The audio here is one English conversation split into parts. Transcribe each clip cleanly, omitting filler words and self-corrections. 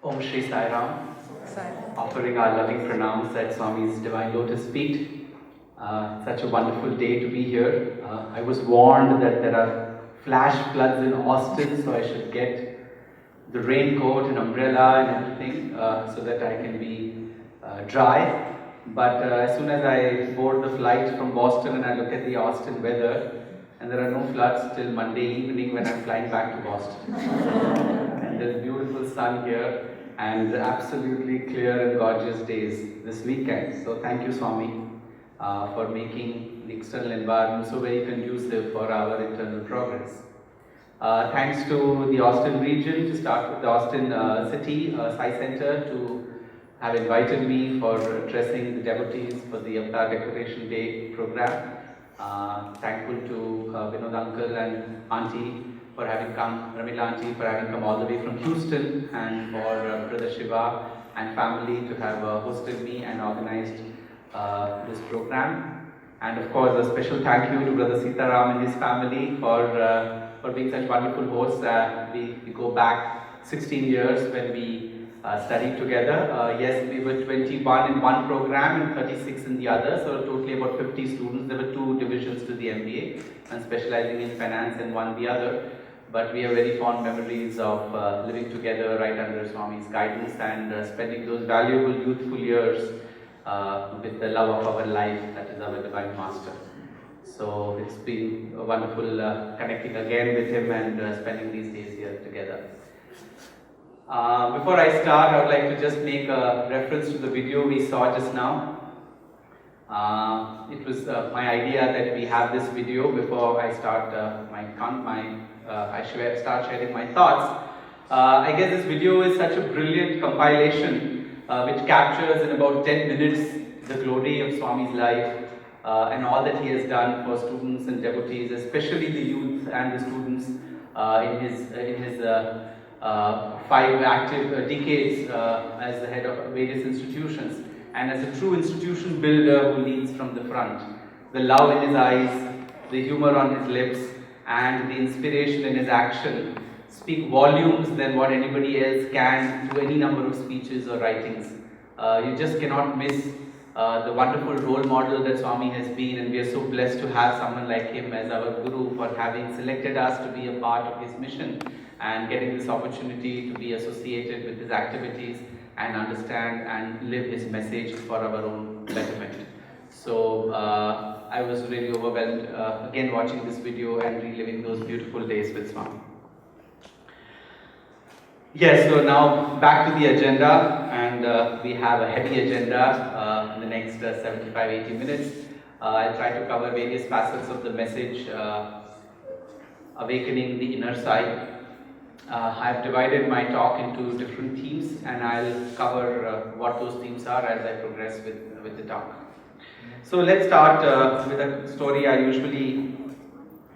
Om Shri Sai Ram, offering our loving pranams at Swami's Divine Lotus Feet. Such a wonderful day to be here. I was warned that there are flash floods in Austin, so I should get the raincoat and umbrella and everything so that I can be dry. But as soon as I board the flight from Boston and I look at the Austin weather, and there are no floods till Monday evening when I'm flying back to Boston. And there's beautiful sun here and absolutely clear and gorgeous days this weekend. So thank you, Swami, for making the external environment so very conducive for our internal progress. Thanks to the Austin region, to start with the Austin City Sai Center, to have invited me for addressing the devotees for the Avatar Declaration Day program. Thankful to Vinod Uncle and Auntie for having come, Ramila Auntie for having come all the way from Houston, and for Brother Shiva and family to have hosted me and organized this program. And of course, a special thank you to Brother Sitaram and his family for being such wonderful hosts. We go back 16 years when we studied together. Yes, we were 21 in one program and 36 in the other, so totally about 50 students. There were two divisions to the MBA, one specializing in finance and one the other. But we have very fond memories of living together right under Swami's guidance and spending those valuable youthful years with the love of our life, that is our Divine Master. So it's been wonderful connecting again with him and spending these days here together. Before I start, I would like to just make a reference to the video we saw just now. It was my idea that we have this video before I start start sharing my thoughts. I guess this video is such a brilliant compilation which captures in about 10 minutes the glory of Swami's life and all that he has done for students and devotees, especially the youth and the students in his 5 active decades as the head of various institutions, and as a true institution builder who leads from the front. The love in his eyes, the humor on his lips, and the inspiration in his action speak volumes than what anybody else can to any number of speeches or writings. You just cannot miss the wonderful role model that Swami has been, and we are so blessed to have someone like him as our Guru, for having selected us to be a part of his mission and getting this opportunity to be associated with his activities and understand and live his message for our own betterment. So I was really overwhelmed again watching this video and reliving those beautiful days with Swami. Yes, so now back to the agenda, and we have a heavy agenda in the next 75-80 minutes. I'll try to cover various facets of the message, awakening the inner side. I've divided my talk into different themes, and I'll cover what those themes are as I progress with the talk. So let's start with a story I usually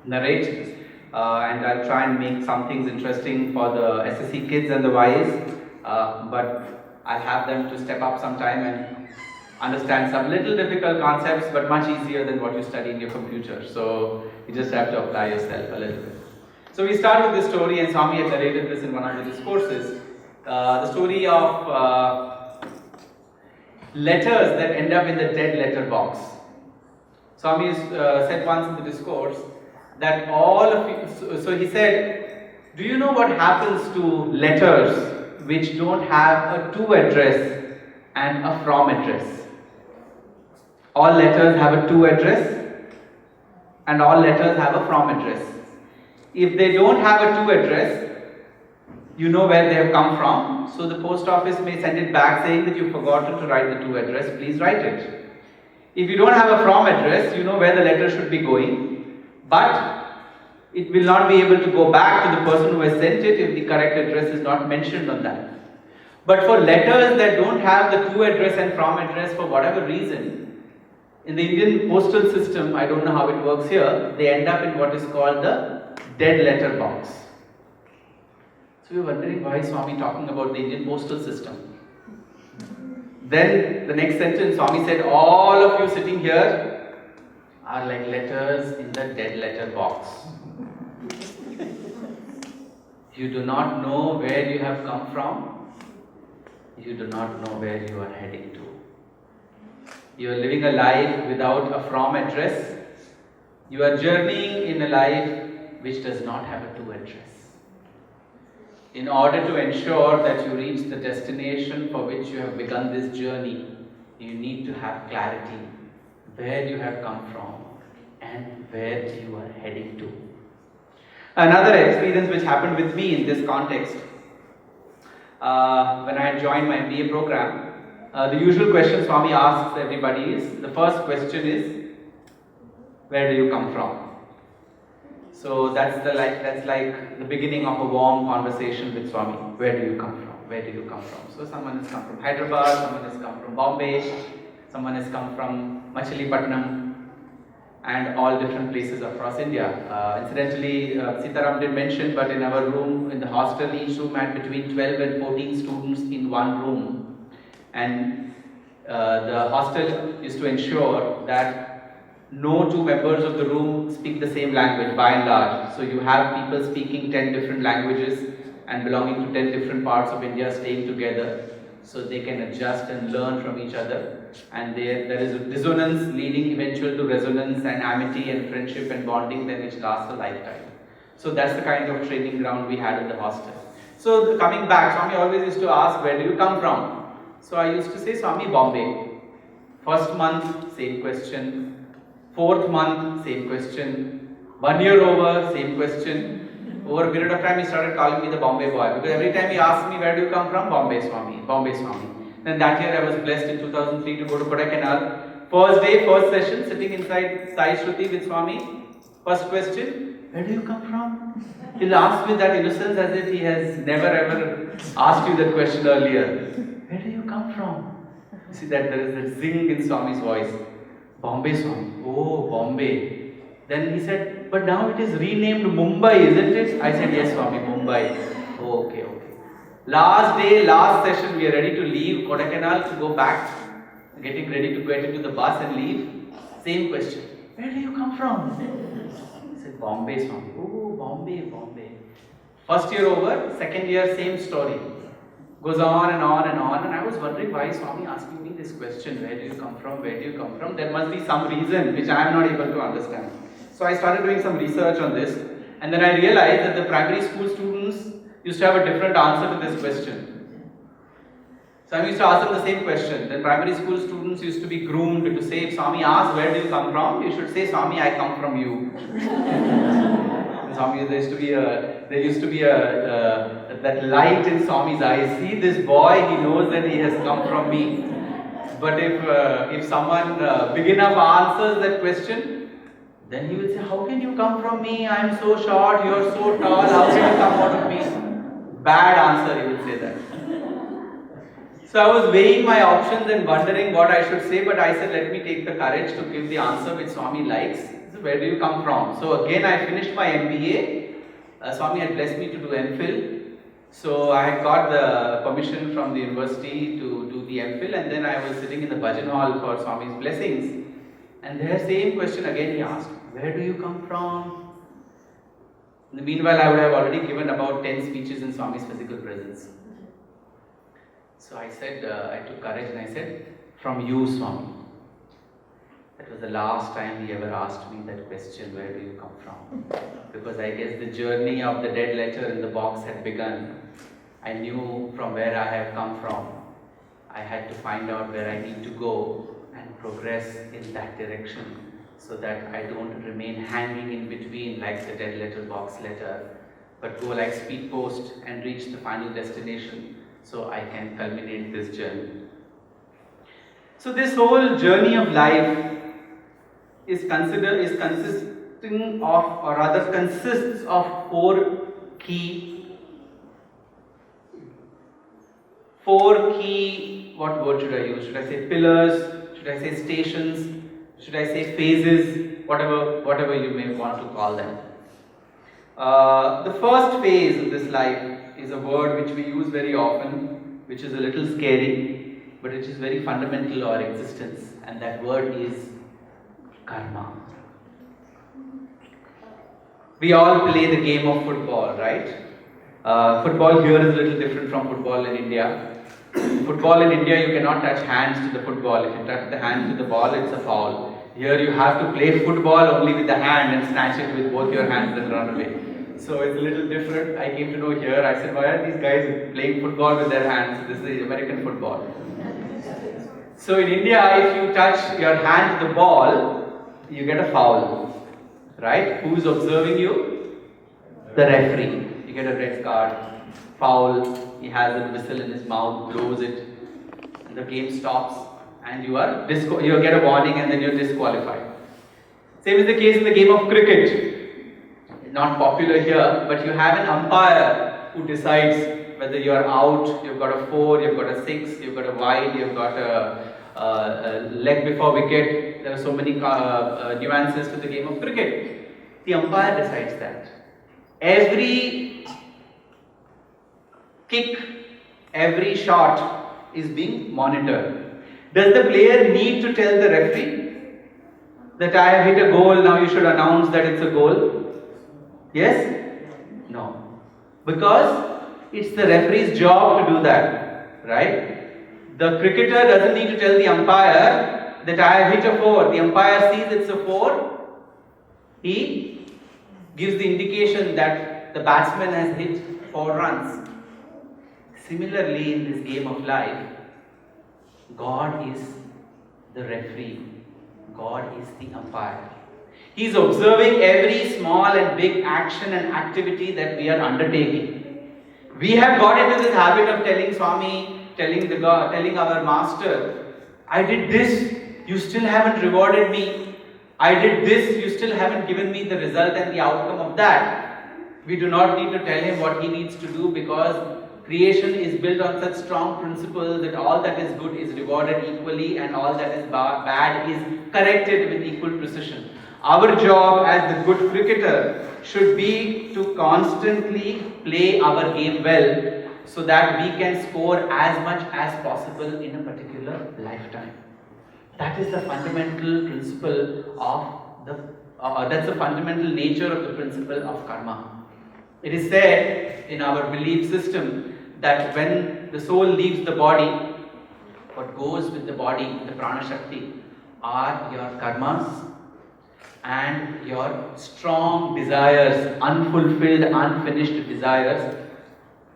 narrate, and I'll try and make some things interesting for the SSC kids and the Ys, but I'll have them to step up sometime and understand some little difficult concepts, but much easier than what you study in your computer. So you just have to apply yourself a little bit. So we start with this story, and Swami had narrated this in one of the discourses. The story of letters that end up in the dead letter box. Swami said once in the discourse that all of you, so he said, do you know what happens to letters which don't have a to address and a from address? All letters have a to address and all letters have a from address. If they don't have a to address, you know where they have come from, so the post office may send it back saying that you forgot to write the to address, please write it. If you don't have a from address, you know where the letter should be going, but it will not be able to go back to the person who has sent it if the correct address is not mentioned on that. But for letters that don't have the to address and from address for whatever reason, in the Indian postal system, I don't know how it works here, they end up in what is called the dead letter box. So you're wondering why is Swami talking about the Indian postal system? Then the next sentence, Swami said, all of you sitting here are like letters in the dead letter box. You do not know where you have come from. you do not know where you are heading to. You are living a life without a from address. You are journeying in a life which does not have a to address. In order to ensure that you reach the destination for which you have begun this journey, you need to have clarity where you have come from and where you are heading to. Another experience which happened with me in this context, when I had joined my MBA program, the usual question Swami asks everybody is, the first question is, where do you come from? So that's like the beginning of a warm conversation with Swami. Where do you come from? Where do you come from? So someone has come from Hyderabad, someone has come from Bombay, someone has come from Machilipatnam, and all different places across India. Incidentally, Sitaram did mention, but in our room, in the hostel, each room had between 12 and 14 students in one room. And the hostel is to ensure that no two members of the room speak the same language by and large. So you have people speaking 10 different languages and belonging to 10 different parts of India staying together so they can adjust and learn from each other. And there is a dissonance leading eventually to resonance and amity and friendship and bonding then which lasts a lifetime. So that's the kind of training ground we had in the hostel. So coming back, Swami always used to ask, where do you come from? So I used to say, Swami, Bombay. First month, same question. Fourth month, same question. 1 year over, same question. Over a period of time, he started calling me the Bombay boy, because every time he asked me, where do you come from? Bombay Swami, Bombay Swami. Then that year I was blessed in 2003 to go to Kodaikanal. First day, first session, sitting inside Sai Shruti with Swami. First question, where do you come from? He'll ask with that innocence as if he has never ever asked you that question earlier. Where do you come from? You see that there is a zing in Swami's voice. Bombay Swami. Oh, Bombay. Then he said, but now it is renamed Mumbai, isn't it? I said, yes, Swami, Mumbai. Oh, okay. Last day, last session, we are ready to leave Kodaikanal to go back, getting ready to get into the bus and leave. Same question. Where do you come from? I said, Bombay, Swami. Oh, Bombay. First year over, second year, same story. Goes on and on and on, and I was wondering why Swami asking me this question, where do you come from, where do you come from? There must be some reason which I am not able to understand. So I started doing some research on this, and then I realized that the primary school students used to have a different answer to this question. So I used to ask them the same question. Then primary school students used to be groomed to say, if Swami asks, where do you come from? You should say, Swami, I come from you. Swami, there used to be that light in Swami's eyes. See this boy, he knows that he has come from me. But if someone big enough answers that question, then he will say, how can you come from me? I am so short, you are so tall, how can you come out of me? Bad answer, he will say that. So I was weighing my options and wondering what I should say, but I said, let me take the courage to give the answer which Swami likes. So where do you come from? So again, I finished my MBA. Swami had blessed me to do MPhil. So I had got the permission from the university to do the MPhil, and then I was sitting in the bhajan hall for Swami's blessings. And the same question again he asked, where do you come from? In the meanwhile, I would have already given about 10 speeches in Swami's physical presence. So I said, I took courage and I said, from you, Swami. That was the last time he ever asked me that question, where do you come from? Because I guess the journey of the dead letter in the box had begun. I knew from where I have come from. I had to find out where I need to go and progress in that direction so that I don't remain hanging in between like the dead letter box letter, but go like speed post and reach the final destination so I can culminate this journey. So this whole journey of life consists of four key, what word should I use? Should I say pillars? Should I say stations? Should I say phases? Whatever you may want to call them. The first phase of this life is a word which we use very often, which is a little scary, but which is very fundamental to our existence, and that word is karma. We all play the game of football, right? Football here is a little different from football in India. Football in India, you cannot touch hands to the football. If you touch the hand to the ball, it's a foul. Here you have to play football only with the hand and snatch it with both your hands and run away. So it's a little different. I came to know here, I said, why are these guys playing football with their hands? This is American football. So in India, if you touch your hand to the ball, you get a foul. Right? Who's observing you? The referee. You get a red card. Foul. He has a whistle in his mouth, blows it, and the game stops, and you get a warning, and then you're disqualified. Same is the case in the game of cricket. Not popular here, but you have an umpire who decides whether you are out. You've got a 4, you've got a 6, you've got a wide, you've got a leg before wicket. There are so many nuances to the game of cricket. The umpire decides that. Every kick, every shot is being monitored. Does the player need to tell the referee that I have hit a goal, now you should announce that it's a goal? Yes? No. Because it's the referee's job to do that, right? The cricketer doesn't need to tell the umpire that I have hit a 4. The umpire sees it's a 4. He gives the indication that the batsman has hit 4 runs. Similarly, in this game of life, God is the referee. God is the umpire. He is observing every small and big action and activity that we are undertaking. We have got into this habit of telling Swami, telling our master, I did this, you still haven't rewarded me. I did this, you still haven't given me the result and the outcome of that. We do not need to tell him what he needs to do, because creation is built on such strong principles that all that is good is rewarded equally and all that is bad is corrected with equal precision. Our job as the good cricketer should be to constantly play our game well so that we can score as much as possible in a particular lifetime. That is the fundamental principle of that's the fundamental nature of the principle of karma. It is said in our belief system that when the soul leaves the body, what goes with the body, the prana shakti, are your karmas and your strong desires, unfulfilled, unfinished desires,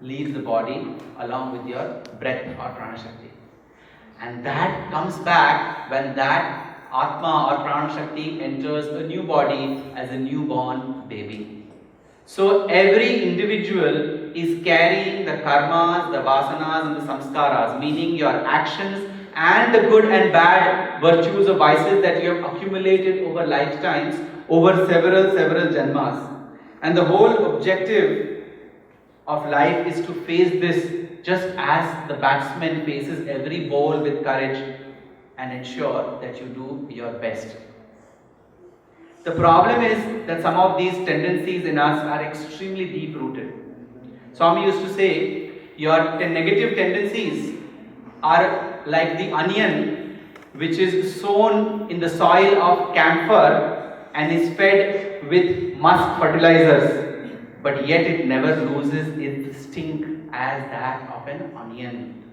leave the body along with your breath or prana shakti. And that comes back when that atma or prana shakti enters a new body as a newborn baby. So every individual is carrying the karmas, the vasanas and the samskaras, meaning your actions and the good and bad virtues or vices that you have accumulated over lifetimes, over several janmas. And the whole objective of life is to face this just as the batsman faces every ball with courage and ensure that you do your best. The problem is that some of these tendencies in us are extremely deep rooted. Swami used to say, your negative tendencies are like the onion which is sown in the soil of camphor and is fed with musk fertilizers, but yet it never loses its sting as that of an onion.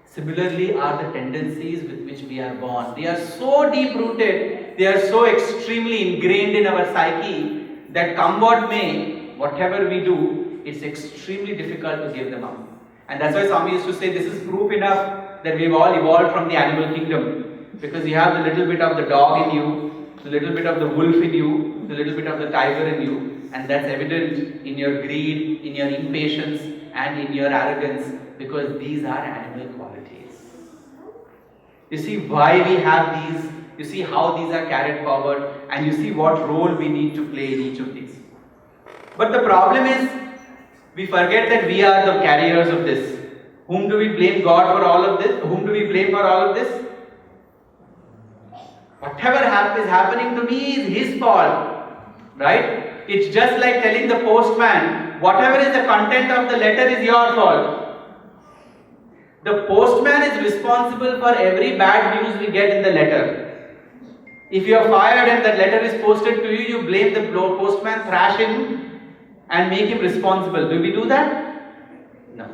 Similarly are the tendencies with which we are born. They are so deep rooted, they are so extremely ingrained in our psyche that come what may, whatever we do, it's extremely difficult to give them up. And that's why Swami used to say this is proof enough that we've all evolved from the animal kingdom. Because you have the little bit of the dog in you, the little bit of the wolf in you, the little bit of the tiger in you, and that's evident in your greed, in your impatience and in your arrogance, because these are animal qualities. You see why we have these, you see how these are carried forward, and you see what role we need to play in each of these. But the problem is, we forget that we are the carriers of this. Whom do we blame? God for all of this? Whom do we blame for all of this? Whatever is happening to me is his fault. Right? It's just like telling the postman, whatever is the content of the letter is your fault. The postman is responsible for every bad news we get in the letter. If you are fired and that letter is posted to you, you blame the postman, thrash him and make him responsible. Do we do that? No.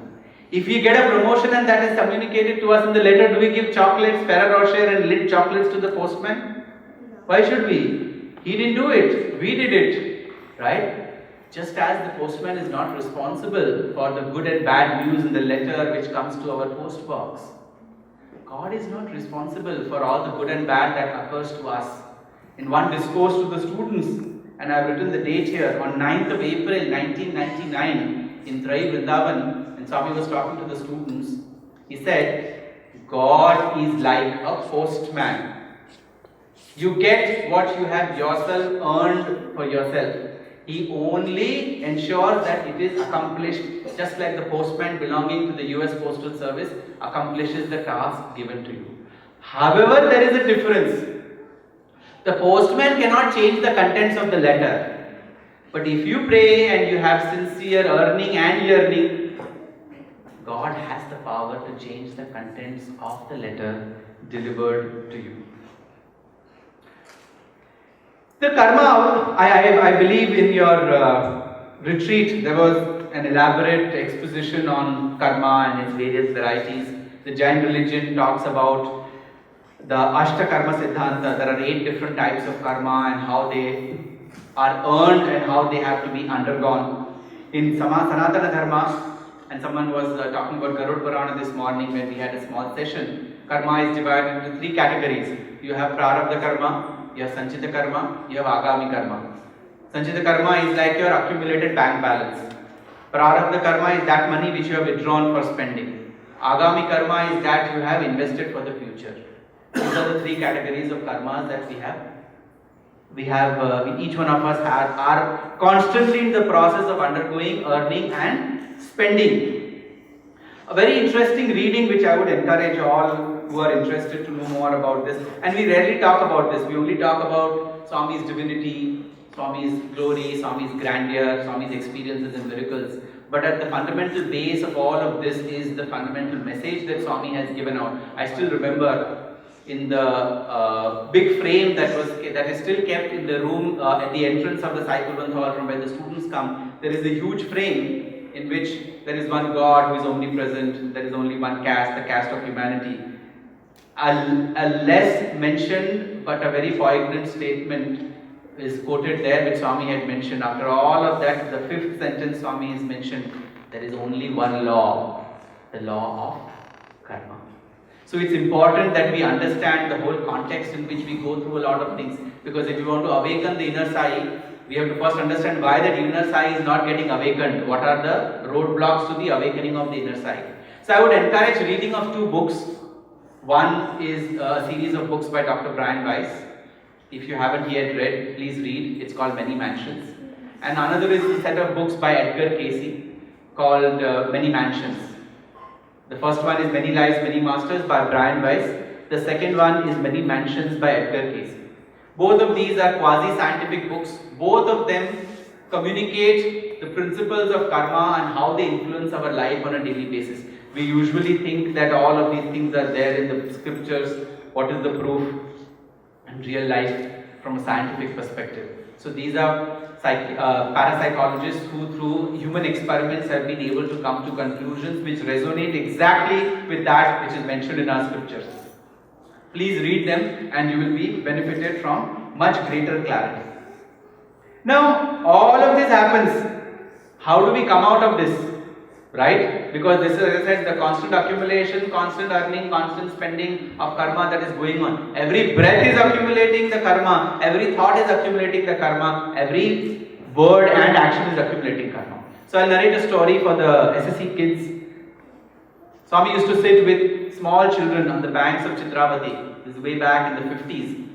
If we get a promotion and that is communicated to us in the letter, do we give chocolates, Ferrero Rocher and lit chocolates to the postman? Why should we? He didn't do it, we did it, right? Just as the postman is not responsible for the good and bad news in the letter which comes to our post box, God is not responsible for all the good and bad that occurs to us. In one discourse to the students, and I have written the date here, on 9th of April 1999 in Trai Vrindavan, and Swami was talking to the students, he said, God is like a postman. You get what you have yourself earned for yourself. He only ensures that it is accomplished, just like the postman belonging to the US Postal Service accomplishes the task given to you. However, there is a difference. The postman cannot change the contents of the letter. But if you pray and you have sincere earning and yearning, God has the power to change the contents of the letter delivered to you. The karma, I believe in your retreat, there was an elaborate exposition on karma and its various varieties. The Jain religion talks about the Ashta Karma Siddhanta. There are 8 different types of karma and how they are earned and how they have to be undergone. In Sanatana Dharma, and someone was talking about Garud Purana this morning when we had a small session. Karma is divided into 3 categories. You have Prarabdha Karma, you have Sanchita Karma, you have Agami Karma. Sanchita Karma is like your accumulated bank balance. Prarabdha Karma is that money which you have withdrawn for spending. Agami Karma is that you have invested for the future. These are the 3 categories of karmas that we have. Each one of us are constantly in the process of undergoing, earning and spending. A very interesting reading which I would encourage all who are interested to know more about this. And we rarely talk about this. We only talk about Swami's divinity, Swami's glory, Swami's grandeur, Swami's experiences and miracles. But at the fundamental base of all of this is the fundamental message that Swami has given out. I still remember in the big frame that is still kept in the room at the entrance of the Sai Kulwant Hall from where the students come, there is a huge frame in which there is one God who is omnipresent, there is only one caste, the caste of humanity. A less mentioned but a very poignant statement is quoted there which Swami had mentioned. After all of that, the 5th sentence Swami is mentioned, there is only one law, the law of karma. So it's important that we understand the whole context in which we go through a lot of things, because if we want to awaken the inner Sai, we have to first understand why that inner Sai is not getting awakened. What are the roadblocks to the awakening of the inner Sai? So I would encourage reading of 2 books. One is a series of books by Dr. Brian Weiss. If you haven't yet read, please read. It's called Many Mansions. And another is a set of books by Edgar Cayce called Many Mansions. The first one is Many Lives, Many Masters by Brian Weiss. The second one is Many Mansions by Edgar Cayce. Both of these are quasi-scientific books. Both of them communicate the principles of karma and how they influence our life on a daily basis. We usually think that all of these things are there in the scriptures. What is the proof in real life from a scientific perspective? So these are parapsychologists who through human experiments have been able to come to conclusions which resonate exactly with that which is mentioned in our scriptures. Please read them and you will be benefited from much greater clarity. Now, all of this happens. How do we come out of this? Right? Because this is, as I said, the constant accumulation, constant earning, constant spending of karma that is going on. Every breath is accumulating the karma. Every thought is accumulating the karma. Every word and action is accumulating karma. So I'll narrate a story for the SSC kids. Swami used to sit with small children on the banks of Chitravati. This is way back in the 50s.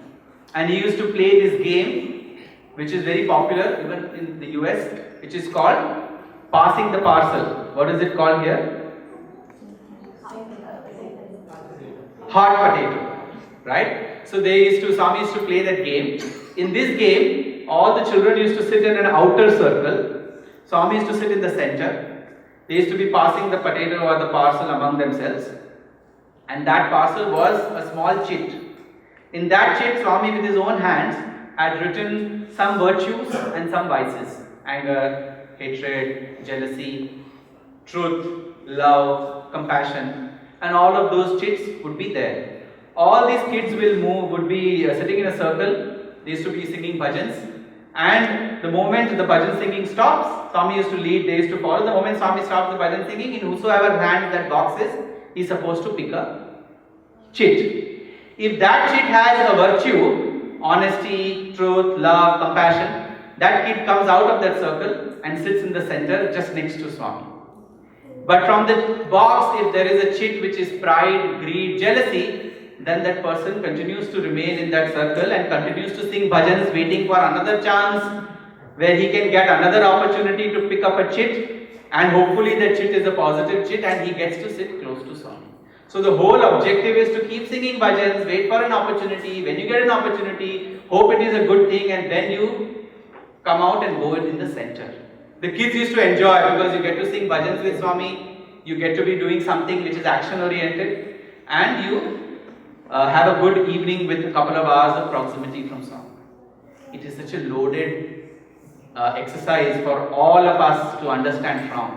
And he used to play this game, which is very popular even in the US, which is called passing the parcel. What is it called here? Hot potato. Right? So Swami used to play that game. In this game, all the children used to sit in an outer circle. Swami used to sit in the center. They used to be passing the potato or the parcel among themselves. And that parcel was a small chit. In that chit, Swami with his own hands had written some virtues and some vices. Anger, hatred, jealousy, truth, love, compassion, and all of those chits would be there. All these kids would be sitting in a circle. They used to be singing bhajans. And the moment the bhajan singing stops, Swami used to lead, they used to follow. The moment Swami stops the bhajan singing, in whosoever hand that box is, he is supposed to pick a chit. If that chit has a virtue, honesty, truth, love, compassion, that kid comes out of that circle and sits in the center just next to Swami. But from the box, if there is a chit which is pride, greed, jealousy, then that person continues to remain in that circle and continues to sing bhajans, waiting for another chance where he can get another opportunity to pick up a chit, and hopefully that chit is a positive chit and he gets to sit close to Swami. So the whole objective is to keep singing bhajans, wait for an opportunity. When you get an opportunity, hope it is a good thing, and then you come out and go in the center. The kids used to enjoy because you get to sing bhajans with Swami, you get to be doing something which is action oriented, and you have a good evening with a couple of hours of proximity from Swami. It is such a loaded exercise for all of us to understand from.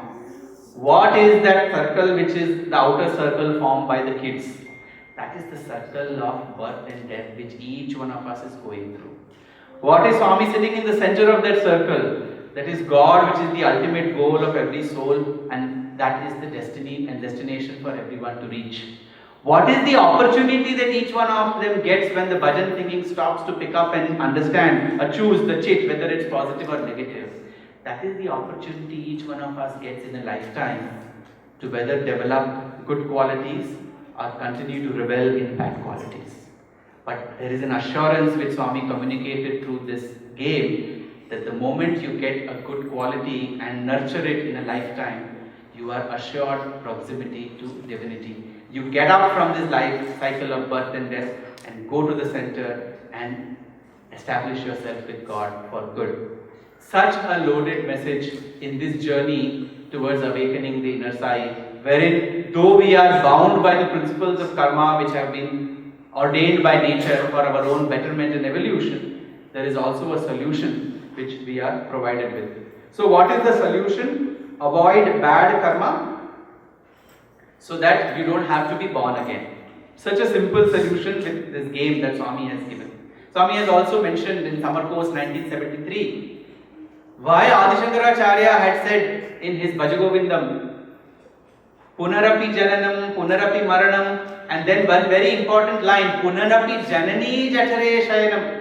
What is that circle which is the outer circle formed by the kids? That is the circle of birth and death which each one of us is going through. What is Swami sitting in the center of that circle? That is God, which is the ultimate goal of every soul, and that is the destiny and destination for everyone to reach. What is the opportunity that each one of them gets when the bhajan singing stops to pick up and understand, choose the chit, whether it's positive or negative? That is the opportunity each one of us gets in a lifetime to whether develop good qualities or continue to revel in bad qualities. But there is an assurance which Swami communicated through this game that the moment you get a good quality and nurture it in a lifetime, you are assured proximity to divinity. You get up from this life cycle of birth and death and go to the center and establish yourself with God for good. Such a loaded message in this journey towards awakening the inner side, wherein though we are bound by the principles of karma which have been ordained by nature for our own betterment and evolution, there is also a solution which we are provided with. So what is the solution? Avoid bad karma so that you don't have to be born again. Such a simple solution with this game that Swami has given. Swami has also mentioned in Summer Course 1973 why Adi Shankaracharya had said in his Bhajagovindam, Punarapi Jananam, Punarapi Maranam, and then one very important line, Punarapi Janani Jatare Shayanam.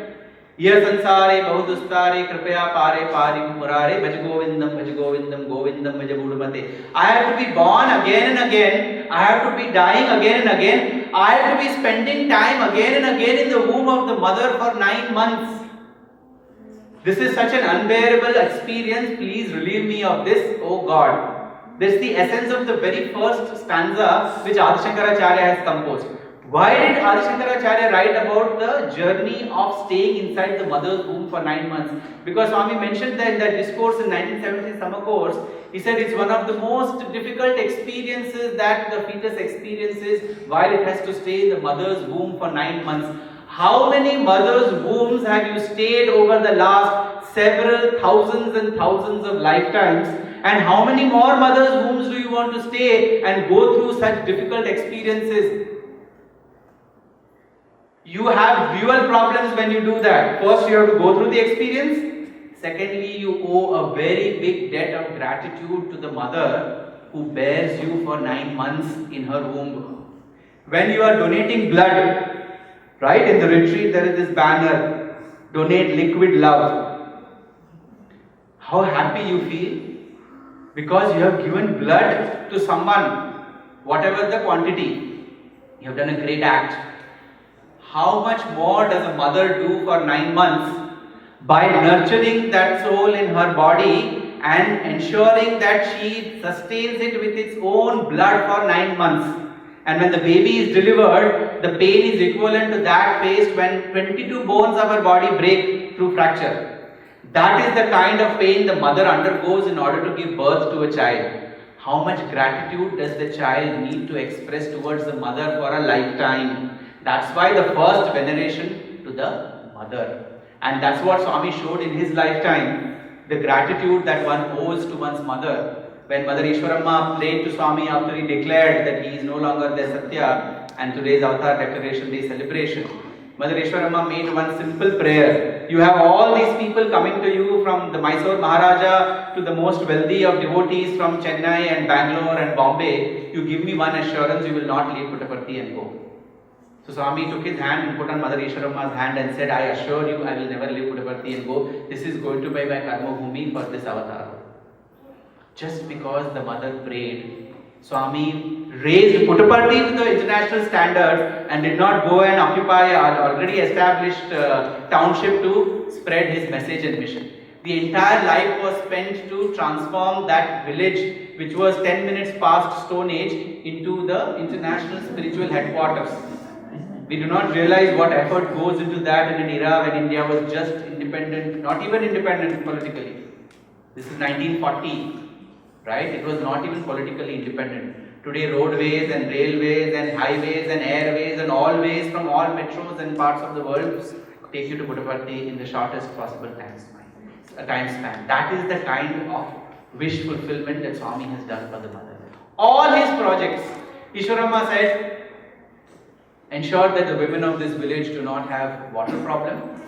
Ye sansare bahudustare kripaya pare parim murare Bhajagovindam, Bhajagovindam, Govindam Bhajabudumate. I have to be born again and again. I have to be dying again and again. I have to be spending time again and again in the womb of the mother for 9 months. This is such an unbearable experience. Please relieve me of this, O God. This is the essence of the very first stanza which Adi Shankaracharya has composed. Why did Adi Shankaracharya write about the journey of staying inside the mother's womb for 9 months? Because Swami mentioned that in that discourse in 1970 Summer Course, he said it's one of the most difficult experiences that the fetus experiences while it has to stay in the mother's womb for 9 months. How many mothers' wombs have you stayed over the last several thousands and thousands of lifetimes? And how many more mothers' wombs do you want to stay and go through such difficult experiences? You have dual problems when you do that. First, you have to go through the experience. Secondly, you owe a very big debt of gratitude to the mother who bears you for 9 months in her womb. When you are donating blood, right, in the retreat there is this banner, donate liquid love. How happy you feel? Because you have given blood to someone, whatever the quantity. You have done a great act. How much more does a mother do for 9 months by nurturing that soul in her body and ensuring that she sustains it with its own blood for 9 months? And when the baby is delivered, the pain is equivalent to that faced when 22 bones of her body break through fracture. That is the kind of pain the mother undergoes in order to give birth to a child. How much gratitude does the child need to express towards the mother for a lifetime? That's why the first veneration to the mother. And that's what Swami showed in his lifetime. The gratitude that one owes to one's mother. when Mother Ishwaramma prayed to Swami after he declared that he is no longer their Satya, and today's Avatar Declaration Day celebration, Mother Ishwaramma made one simple prayer. You have all these people coming to you from the Mysore Maharaja to the most wealthy of devotees from Chennai and Bangalore and Bombay. You give me one assurance, you will not leave Puttaparthi and go. So Swami took his hand and put on Mother Ishwaramma's hand and said, I assure you, I will never leave Puttaparthi and go. This is going to be my karma bhumi for this avatar. Just because the mother prayed, Swami raised Puttaparthi to the international standards and did not go and occupy an already established township to spread his message and mission. The entire life was spent to transform that village, which was 10 minutes past Stone Age, into the international spiritual headquarters. We do not realize what effort goes into that in an era when India was just independent, not even independent politically. This is 1940. Right? It was not even politically independent. Today roadways and railways and highways and airways and all ways from all metros and parts of the world take you to Puttaparthi in the shortest possible time span. That is the kind of wish fulfillment that Swami has done for the mother. All his projects, Ishwaramma said, ensure that the women of this village do not have water problem.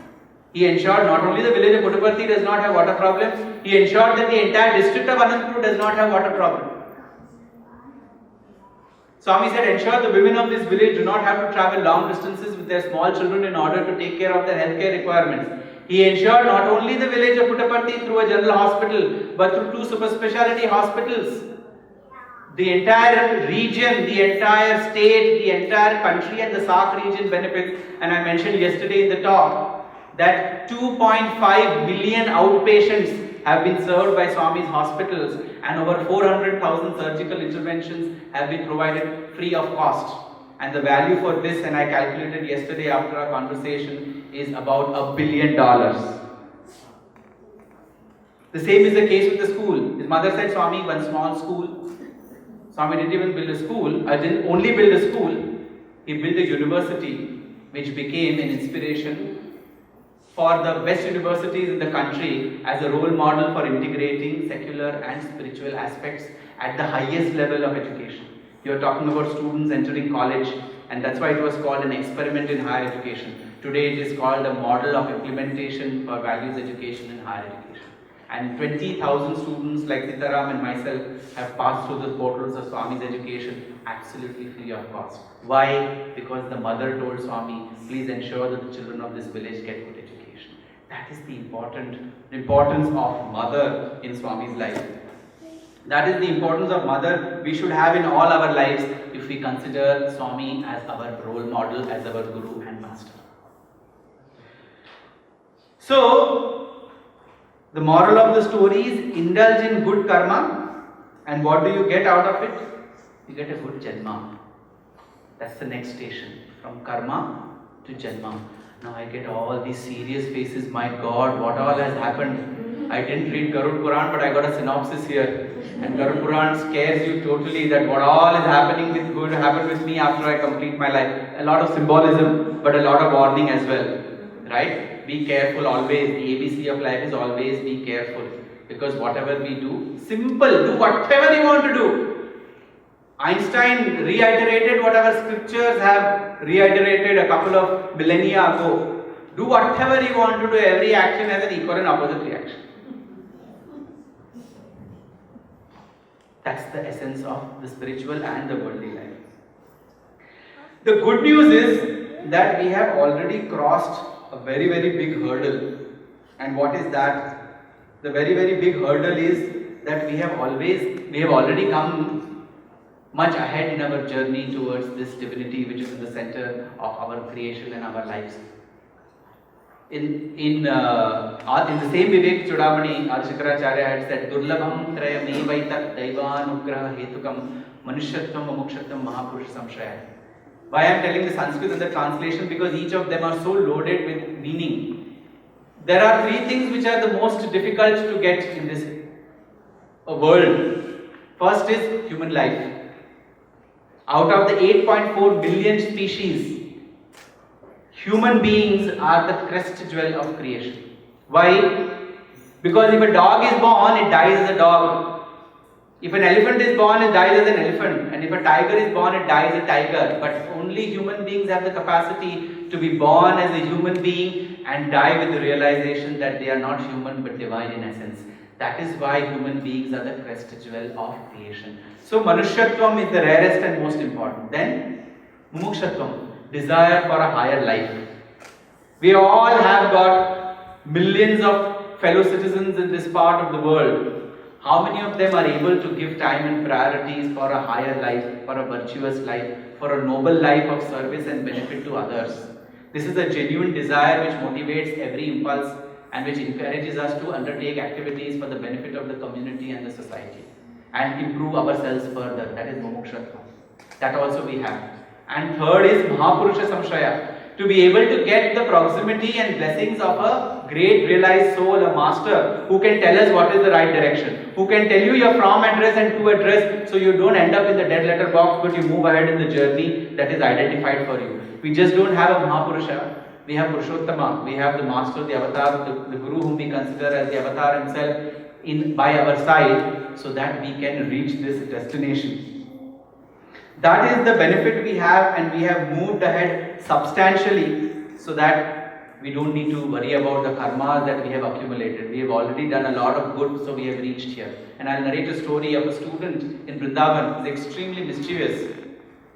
He ensured not only the village of Puttaparthi does not have water problems, he ensured that the entire district of Anantapur does not have water problem. Swami said, ensure the women of this village do not have to travel long distances with their small children in order to take care of their healthcare requirements. He ensured not only the village of Puttaparthi through a general hospital, but through 2 super speciality hospitals. The entire region, the entire state, the entire country and the SAARC region benefits. And I mentioned yesterday in the talk that 2.5 billion outpatients have been served by Swami's hospitals and over 400,000 surgical interventions have been provided free of cost. And the value for this, and I calculated yesterday after our conversation, is about $1 billion. The same is the case with the school. His mother said, Swami, one small school. Swami didn't even build a school. I didn't only build a school. He built a university which became an inspiration for the best universities in the country as a role model for integrating secular and spiritual aspects at the highest level of education. You are talking about students entering college, and that's why it was called an experiment in higher education. Today it is called a model of implementation for values education in higher education. And 20,000 students like Sitaram and myself have passed through the portals of Swami's education absolutely free of cost. Why? Because the mother told Swami, please ensure that the children of this village get good education. That is the importance of mother in Swami's life. That is the importance of mother we should have in all our lives if we consider Swami as our role model, as our guru and master. So, the moral of the story is indulge in good karma, and what do you get out of it? You get a good janma. That's the next station, from karma to janma. Now I get all these serious faces. My God, what all has happened? I didn't read Garud Puran, but I got a synopsis here. And Garud Puran scares you totally that what all is happening is going to happen with me after I complete my life. A lot of symbolism, but a lot of warning as well. Right? Be careful always. The ABC of life is always be careful. Because whatever we do, simple, do whatever you want to do. Einstein reiterated whatever scriptures have reiterated a couple of millennia ago. Do whatever you want to do, every action has an equal and opposite reaction. That's the essence of the spiritual and the worldly life. The good news is that we have already crossed a very, very big hurdle. And what is that? The very, very big hurdle is that we have already come much ahead in our journey towards this divinity which is in the center of our creation and our lives. In the same Vivek Chudamani, Shankarachaarya had said, Durlabham trayamevaitat daivanugraha hetukam manushyattvam mumukshyattvam mahapurush samshaya. Why I am telling the Sanskrit and the translation? Because each of them are so loaded with meaning. There are 3 things which are the most difficult to get in this world. First is human life. Out of the 8.4 billion species, human beings are the crest jewel of creation. Why? Because if a dog is born, it dies as a dog. If an elephant is born, it dies as an elephant, and if a tiger is born, it dies a tiger. But only human beings have the capacity to be born as a human being and die with the realization that they are not human but divine in essence. That is why human beings are the crest jewel of creation. So Manushyattvam is the rarest and most important. Then Mumukshatvam, desire for a higher life. We all have got millions of fellow citizens in this part of the world. How many of them are able to give time and priorities for a higher life, for a virtuous life, for a noble life of service and benefit to others? This is a genuine desire which motivates every impulse and which encourages us to undertake activities for the benefit of the community and the society and improve ourselves further. That is Mumukshatva. That also we have. And third is Mahapurusha Samshaya. To be able to get the proximity and blessings of a great realized soul, a master who can tell us what is the right direction, who can tell you your from address and to address so you don't end up in the dead letter box but you move ahead in the journey that is identified for you. We just don't have a Mahapurusha, we have Purushottama, we have the master, the avatar, the guru whom we consider as the avatar himself by our side so that we can reach this destination. That is the benefit we have, and we have moved ahead substantially so that we don't need to worry about the karmas that we have accumulated. We have already done a lot of good, so we have reached here. And I'll narrate a story of a student in Vrindavan who is extremely mischievous,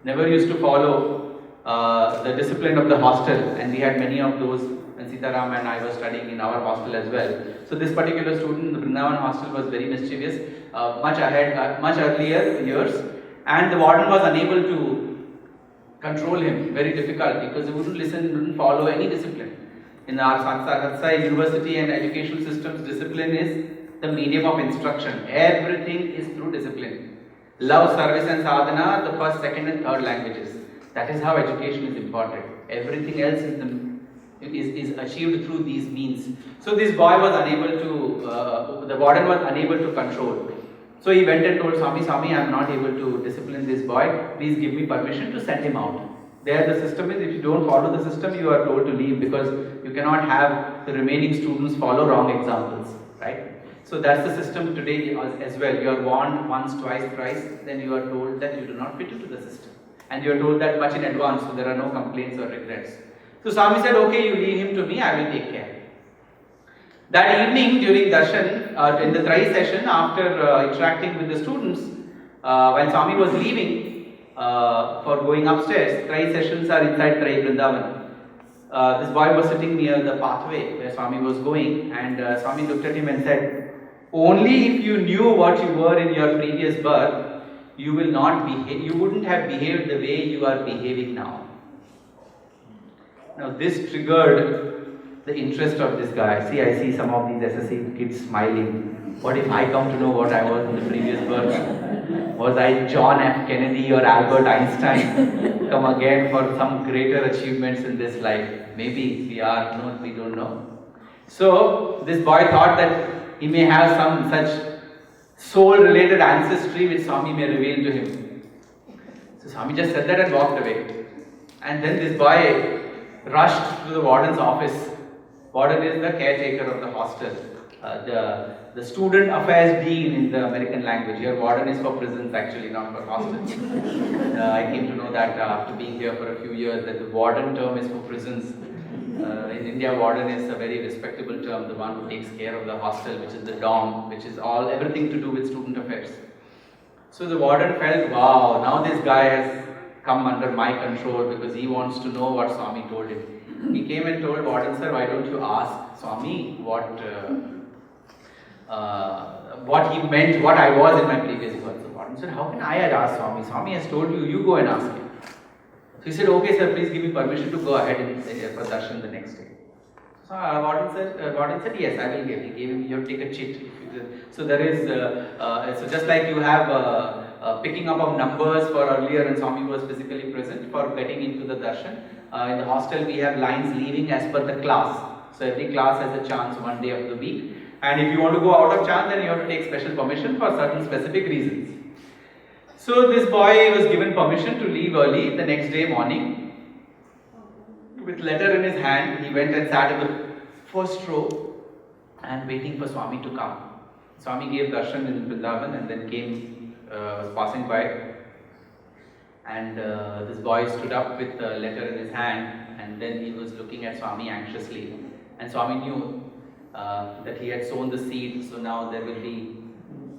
never used to follow the discipline of the hostel, and we had many of those when Sitaram and I were studying in our hostel as well. So this particular student in the Vrindavan hostel was very mischievous, much earlier years. And the warden was unable to control him, very difficult, because he wouldn't listen, wouldn't follow any discipline. In our Satsai university and educational systems, discipline is the medium of instruction. Everything is through discipline. Love, service and sadhana, the first, second and third languages. That is how education is imparted. Everything else is achieved through these means. So this boy was unable to, the warden was unable to control. So he went and told Swami, I am not able to discipline this boy, please give me permission to send him out. There the system is, if you don't follow the system, you are told to leave because you cannot have the remaining students follow wrong examples, right? So that's the system today as well. You are warned once, twice, thrice, then you are told that you do not fit into the system. And you are told that much in advance, so there are no complaints or regrets. So Swami said, okay, you leave him to me, I will take care. That evening during darshan, in the Trai session, after interacting with the students, when Swami was leaving for going upstairs, Trai sessions are inside Trai Vrindavan. This boy was sitting near the pathway where Swami was going, and Swami looked at him and said, only if you knew what you were in your previous birth, you will not behave, you wouldn't have behaved the way you are behaving now. Now this triggered the interest of this guy. See, I see some of these SSC kids smiling. What if I come to know what I was in the previous birth? Was I John F. Kennedy or Albert Einstein? Come again for some greater achievements in this life. Maybe we are, no, we don't know. So this boy thought that he may have some such soul-related ancestry which Swami may reveal to him. So Swami just said that and walked away. And then this boy rushed to the warden's office. Warden is the caretaker of the hostel, the student affairs dean in the American language. Here warden is for prisons actually, not for hostels. I came to know that after being here for a few years that the warden term is for prisons. In India, warden is a very respectable term, the one who takes care of the hostel, which is the dorm, which is everything to do with student affairs. So the warden felt, wow, now this guy has come under my control because he wants to know what Swami told him. He came and told warden, sir, why don't you ask Swami what he meant, what I was in my previous birth. So warden said, how can I ask Swami? Swami has told you, you go and ask him. So he said, okay sir, please give me permission to go ahead and for darshan the next day. So warden said, yes, I will give. He gave him, you have to take a chit. So there is, so just like you have picking up of numbers for earlier and Swami was physically present for getting into the darshan. In the hostel we have lines leaving as per the class. So every class has a chance one day of the week. And if you want to go out of chance, then you have to take special permission for certain specific reasons. So this boy was given permission to leave early the next day morning. With letter in his hand, he went and sat in the first row and waiting for Swami to come. Swami gave darshan in Vrindavan and then was passing by, and this boy stood up with a letter in his hand, and then he was looking at Swami anxiously. And Swami knew that he had sown the seed, so now there will be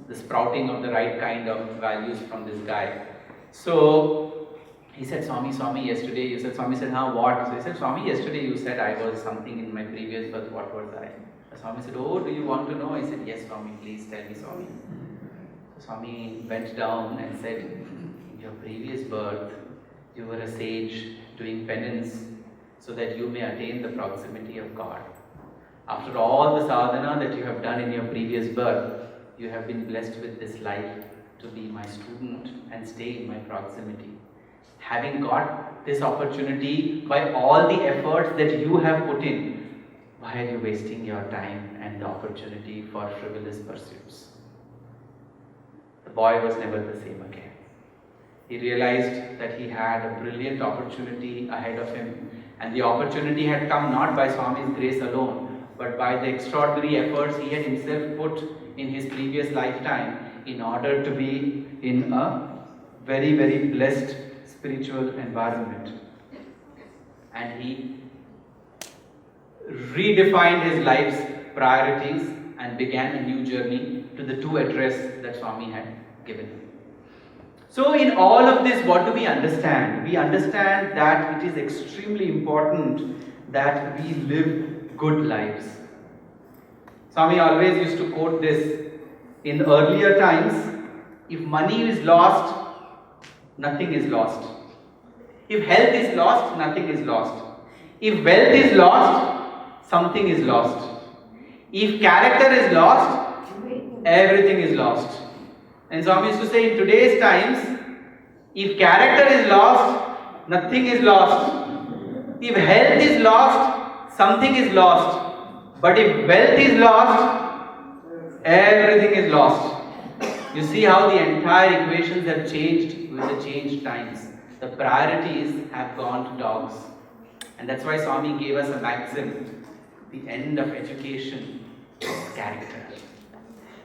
the sprouting of the right kind of values from this guy. So he said, Swami, yesterday you said, Swami said, what? So he said, Swami, yesterday you said I was something in my previous birth, what was I? So Swami said, oh, do you want to know? I said, yes, Swami, please tell me, Swami. So Swami went down and said, in your previous birth, you were a sage doing penance so that you may attain the proximity of God. After all the sadhana that you have done in your previous birth, you have been blessed with this life to be my student and stay in my proximity. Having got this opportunity by all the efforts that you have put in, why are you wasting your time and the opportunity for frivolous pursuits? The boy was never the same again. He realized that he had a brilliant opportunity ahead of him, and the opportunity had come not by Swami's grace alone, but by the extraordinary efforts he had himself put in his previous lifetime in order to be in a very, very blessed spiritual environment. And he redefined his life's priorities and began a new journey to the true address that Swami had given him. So in all of this, what do we understand? We understand that it is extremely important that we live good lives. Swami always used to quote this. In earlier times, if money is lost, nothing is lost. If health is lost, nothing is lost. If wealth is lost, something is lost. If character is lost, everything is lost. And Swami used to say, in today's times, if character is lost, nothing is lost. If health is lost, something is lost. But if wealth is lost, everything is lost. You see how the entire equations have changed with the changed times. The priorities have gone to dogs. And that's why Swami gave us a maxim. The end of education is character.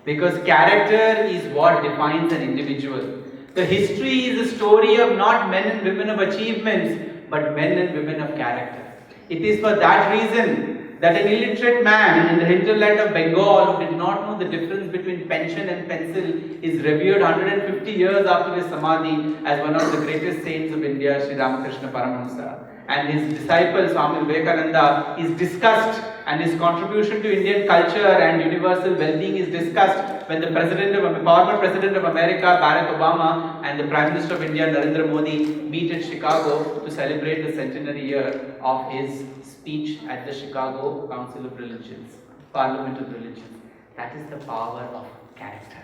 Because character is what defines an individual. The history is a story of not men and women of achievements, but men and women of character. It is for that reason that an illiterate man in the hinterland of Bengal who did not know the difference between pension and pencil is revered 150 years after his samadhi as one of the greatest saints of India, Sri Ramakrishna Paramahansa. And his disciple Swami Vivekananda is discussed, and his contribution to Indian culture and universal well-being is discussed when the former President of America, Barack Obama, and the Prime Minister of India, Narendra Modi, meet in Chicago to celebrate the centenary year of his speech at the Chicago Council of Religions, Parliament of Religions. That is the power of character.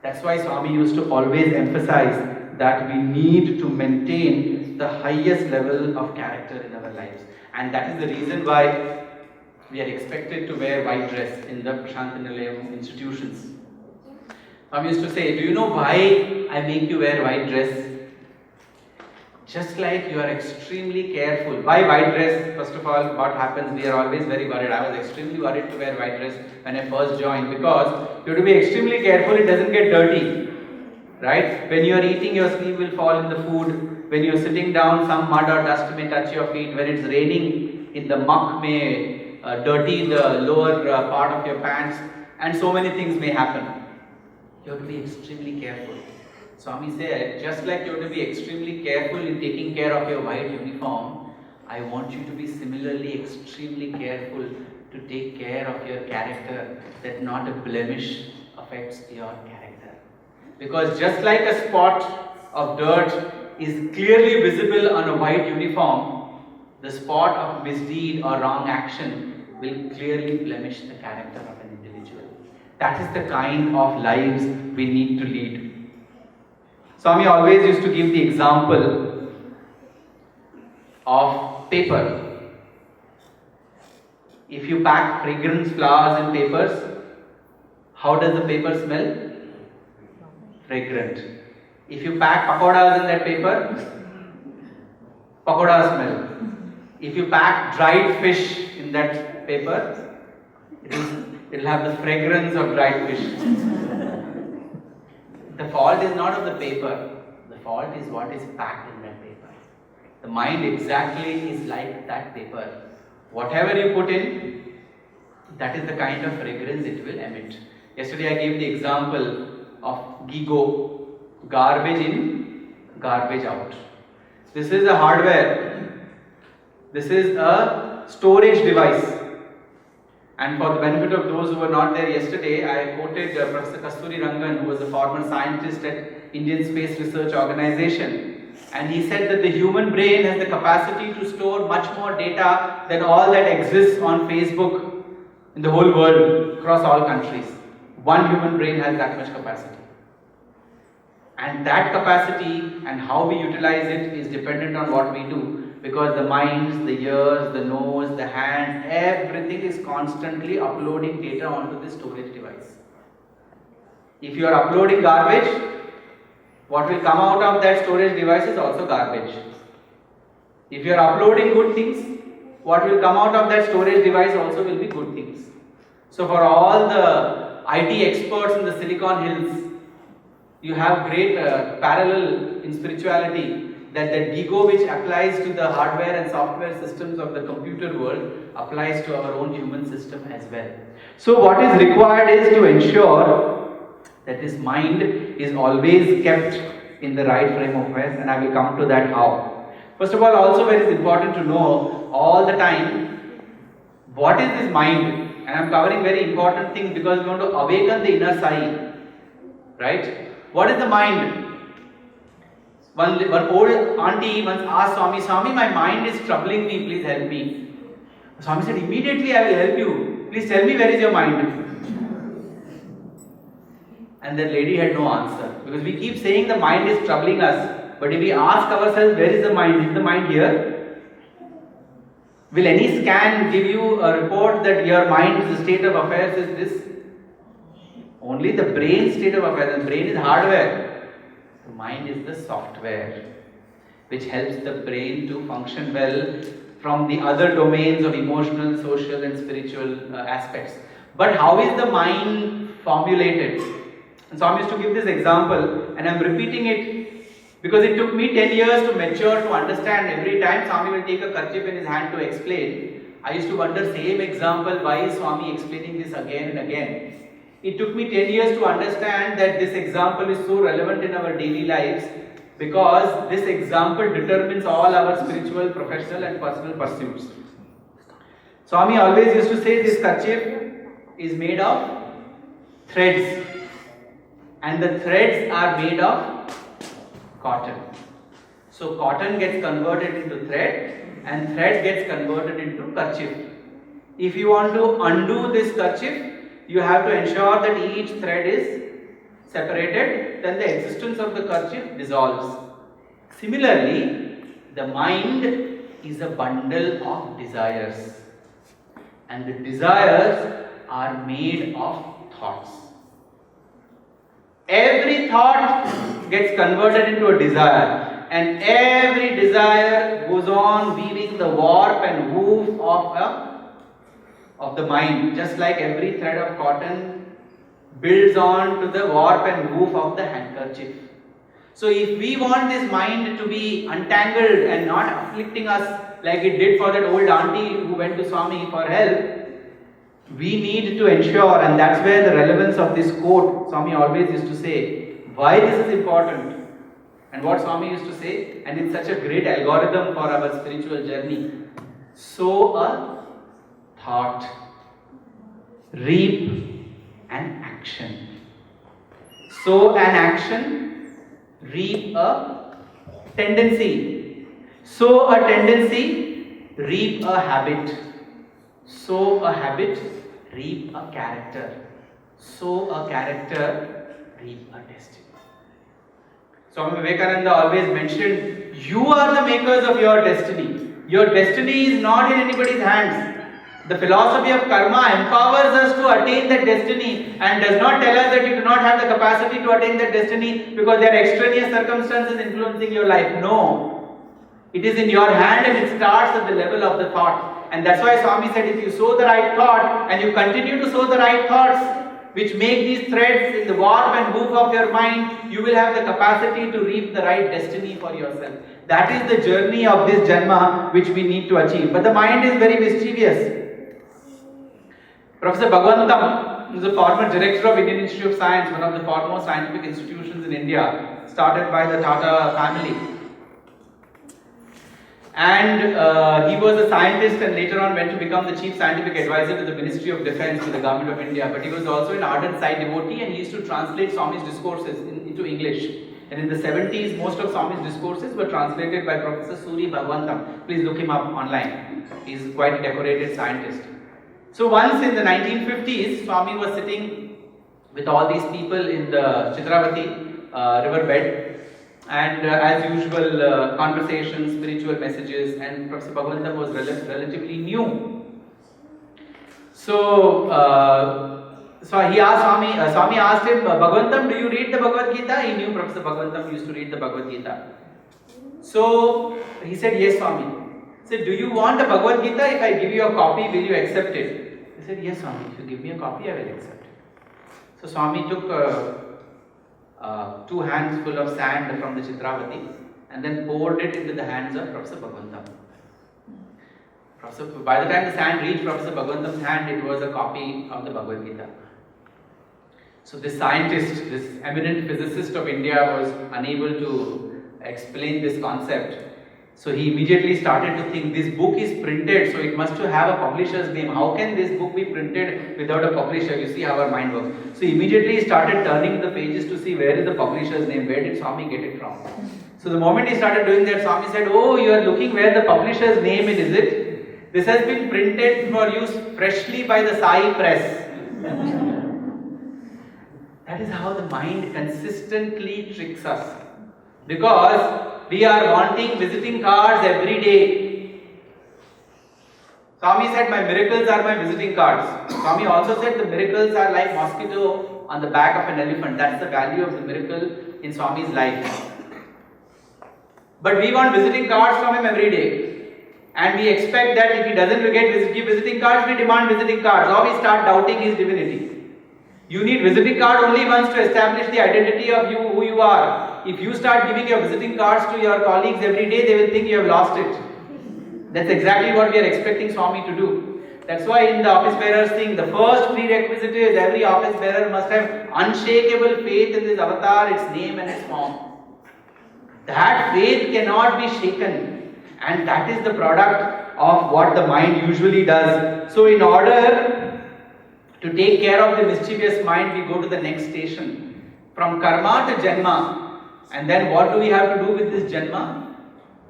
That's why Swami used to always emphasize that we need to maintain the highest level of character in our lives. And that is the reason why we are expected to wear white dress in the Prashant Nilayam institutions. Swami used to say, do you know why I make you wear white dress? Just like you are extremely careful. Why white dress? First of all, what happens? We are always very worried. I was extremely worried to wear white dress when I first joined, because you have to be extremely careful it doesn't get dirty. Right? When you are eating, your sleeve will fall in the food. When you are sitting down, some mud or dust may touch your feet. When it's raining, in the muck may dirty the lower part of your pants, and so many things may happen. You have to be extremely careful. Swami said, just like you have to be extremely careful in taking care of your white uniform, I want you to be similarly extremely careful to take care of your character, that not a blemish affects your character. Because just like a spot of dirt is clearly visible on a white uniform, the spot of misdeed or wrong action will clearly blemish the character of an individual. That is the kind of lives we need to lead. Swami always used to give the example of paper. If you pack fragrance flowers in papers, how does the paper smell? Fragrant. If you pack pakoras in that paper, pakoda smell. If you pack dried fish in that paper, it will It will have the fragrance of dried fish. The fault is not of the paper. The fault is what is packed in that paper. The mind exactly is like that paper. Whatever you put in, that is the kind of fragrance it will emit. Yesterday I gave the example of GIGO, garbage in, garbage out. This is a hardware. This is a storage device. And for the benefit of those who were not there yesterday, I quoted Professor Kasturi Rangan, who was a former scientist at Indian Space Research Organization. And he said that the human brain has the capacity to store much more data than all that exists on Facebook in the whole world, across all countries. One human brain has that much capacity. And that capacity and how we utilize it is dependent on what we do. Because the minds, the ears, the nose, the hands, everything is constantly uploading data onto this storage device. If you are uploading garbage, what will come out of that storage device is also garbage. If you are uploading good things, what will come out of that storage device also will be good things. So for all the IT experts in the Silicon Hills, you have great parallel in spirituality. That ego which applies to the hardware and software systems of the computer world applies to our own human system as well. So what is required is to ensure that this mind is always kept in the right frame of affairs, and I will come to that how. First of all, also it is important to know all the time what is this mind, and I am covering very important things because we want to awaken the inner sai, right? What is the mind? One old auntie once asked Swami, Swami, my mind is troubling me, please help me. Swami said, immediately I will help you. Please tell me where is your mind? And that lady had no answer. Because we keep saying the mind is troubling us. But if we ask ourselves, where is the mind? Is the mind here? Will any scan give you a report that your mind's state of affairs is this? Only the brain state of affairs. The brain is hardware. The mind is the software which helps the brain to function well from the other domains of emotional, social and spiritual aspects. But how is the mind formulated? And so I used to give this example, and I am repeating it because it took me 10 years to mature to understand. Every time Swami will take a kerchief in his hand to explain, I used to wonder, same example, why is Swami explaining this again and again? It took me 10 years to understand that this example is so relevant in our daily lives because this example determines all our spiritual, professional and personal pursuits. Swami always used to say this kerchief is made of threads, and the threads are made of cotton. So cotton gets converted into thread and thread gets converted into kerchief. If you want to undo this kerchief, you have to ensure that each thread is separated, then the existence of the kerchief dissolves. Similarly, the mind is a bundle of desires, and the desires are made of thoughts. Every thought gets converted into a desire, and every desire goes on weaving the warp and woof of the mind, just like every thread of cotton builds on to the warp and woof of the handkerchief. So if we want this mind to be untangled and not afflicting us like it did for that old auntie who went to Swami for help, we need to ensure, and that's where the relevance of this quote, Swami always used to say, why this is important. And what Swami used to say, and it's such a great algorithm for our spiritual journey, sow a thought, reap an action. Sow an action, reap a tendency. Sow a tendency, reap a habit. Sow a habit, reap a character. Sow a character, reap a destiny. Swami Vivekananda always mentioned, you are the makers of your destiny. Your destiny is not in anybody's hands. The philosophy of karma empowers us to attain that destiny and does not tell us that you do not have the capacity to attain that destiny because there are extraneous circumstances influencing your life. No. It is in your hand and it starts at the level of the thought. And that's why Swami said, if you sow the right thought and you continue to sow the right thoughts, which make these threads in the warp and woof of your mind, you will have the capacity to reap the right destiny for yourself. That is the journey of this Janma which we need to achieve. But the mind is very mischievous. Professor Bhagwantam, who is the former director of Indian Institute of Science, one of the foremost scientific institutions in India, started by the Tata family. And he was a scientist and later on went to become the chief scientific advisor to the Ministry of Defence to the Government of India. But he was also an ardent Sai devotee and he used to translate Swami's discourses into English. And in the 70s, most of Swami's discourses were translated by Professor Suri Bhagwantam. Please look him up online. He's quite a decorated scientist. So once in the 1950s, Swami was sitting with all these people in the Chitravati riverbed. And as usual, conversations, spiritual messages, and Professor Bhagwantam was relatively new. So he asked Swami asked him, Bhagwantam, do you read the Bhagavad Gita? He knew Professor Bhagwantam used to read the Bhagavad Gita. So he said, yes, Swami. He said, do you want a Bhagavad Gita? If I give you a copy, will you accept it? He said, yes, Swami. If you give me a copy, I will accept it. So Swami took 2 hands full of sand from the Chitravati and then poured it into the hands of Professor Bhagwantam. By the time the sand reached Professor Bhagwantam's hand, it was a copy of the Bhagavad Gita. So this scientist, this eminent physicist of India was unable to explain this concept. So he immediately started to think, this book is printed, so it must have a publisher's name. How can this book be printed without a publisher? You see how our mind works. So immediately he started turning the pages to see where is the publisher's name, where did Swami get it from. So the moment he started doing that, Swami said, oh, you are looking where the publisher's name is it? This has been printed for use freshly by the Sai press. That is how the mind consistently tricks us. Because we are wanting visiting cards every day. Swami said, my miracles are my visiting cards. Swami also said the miracles are like mosquito on the back of an elephant. That's the value of the miracle in Swami's life. But we want visiting cards from him every day. And we expect that if he doesn't give visiting cards, we demand visiting cards. Or we start doubting his divinity. You need visiting card only once to establish the identity of you, who you are. If you start giving your visiting cards to your colleagues every day, they will think you have lost it. That's exactly what we are expecting Swami to do. That's why in the office bearers thing, the first prerequisite is every office bearer must have unshakable faith in this avatar, its name and its form. That faith cannot be shaken. And that is the product of what the mind usually does. So in order to take care of the mischievous mind, we go to the next station. From karma to janma. And then what do we have to do with this janma?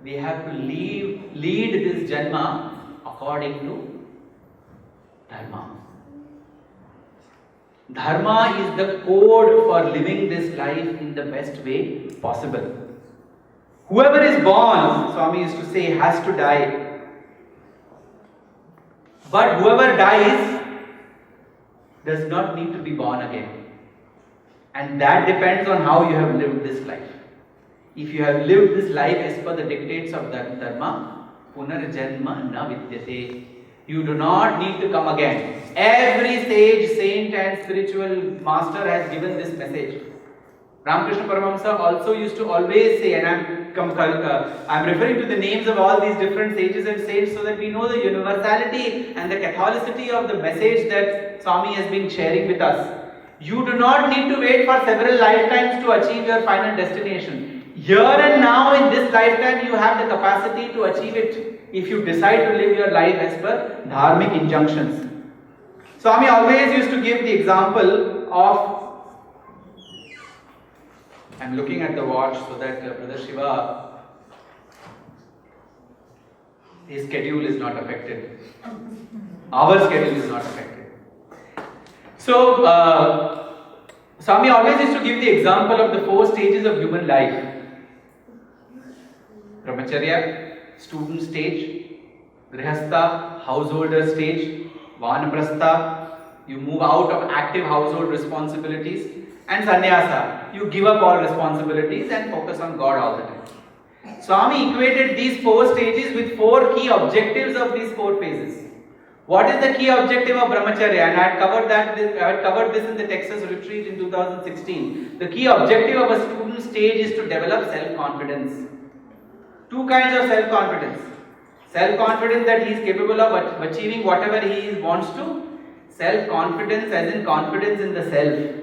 We have to lead this janma according to dharma. Dharma is the code for living this life in the best way possible. Whoever is born, Swami used to say, has to die. But whoever dies does not need to be born again. And that depends on how you have lived this life. If you have lived this life as per the dictates of dharma, punarjanma na vidyate. You do not need to come again. Every sage, saint and spiritual master has given this message. Ramakrishna Paramahamsa also used to always say, and I'm referring to the names of all these different sages and saints so that we know the universality and the Catholicity of the message that Swami has been sharing with us. You do not need to wait for several lifetimes to achieve your final destination. Here and now in this lifetime you have the capacity to achieve it if you decide to live your life as per dharmic injunctions. Swami always used to give the example of, I'm looking at the watch so that Brother Shiva, his schedule is not affected. Our schedule is not affected. So, Swami always used to give the example of the 4 stages of human life. Brahmacharya, student stage, Grihastha, householder stage, Vanaprastha, you move out of active household responsibilities, and Sannyasa, you give up all responsibilities and focus on God all the time. Swami equated these 4 stages with 4 key objectives of these 4 phases. What is the key objective of brahmacharya? And I had covered this in the Texas retreat in 2016. The key objective of a student stage is to develop self-confidence. 2 kinds of self-confidence. Self-confidence that he is capable of achieving whatever he wants to. Self-confidence as in confidence in the self.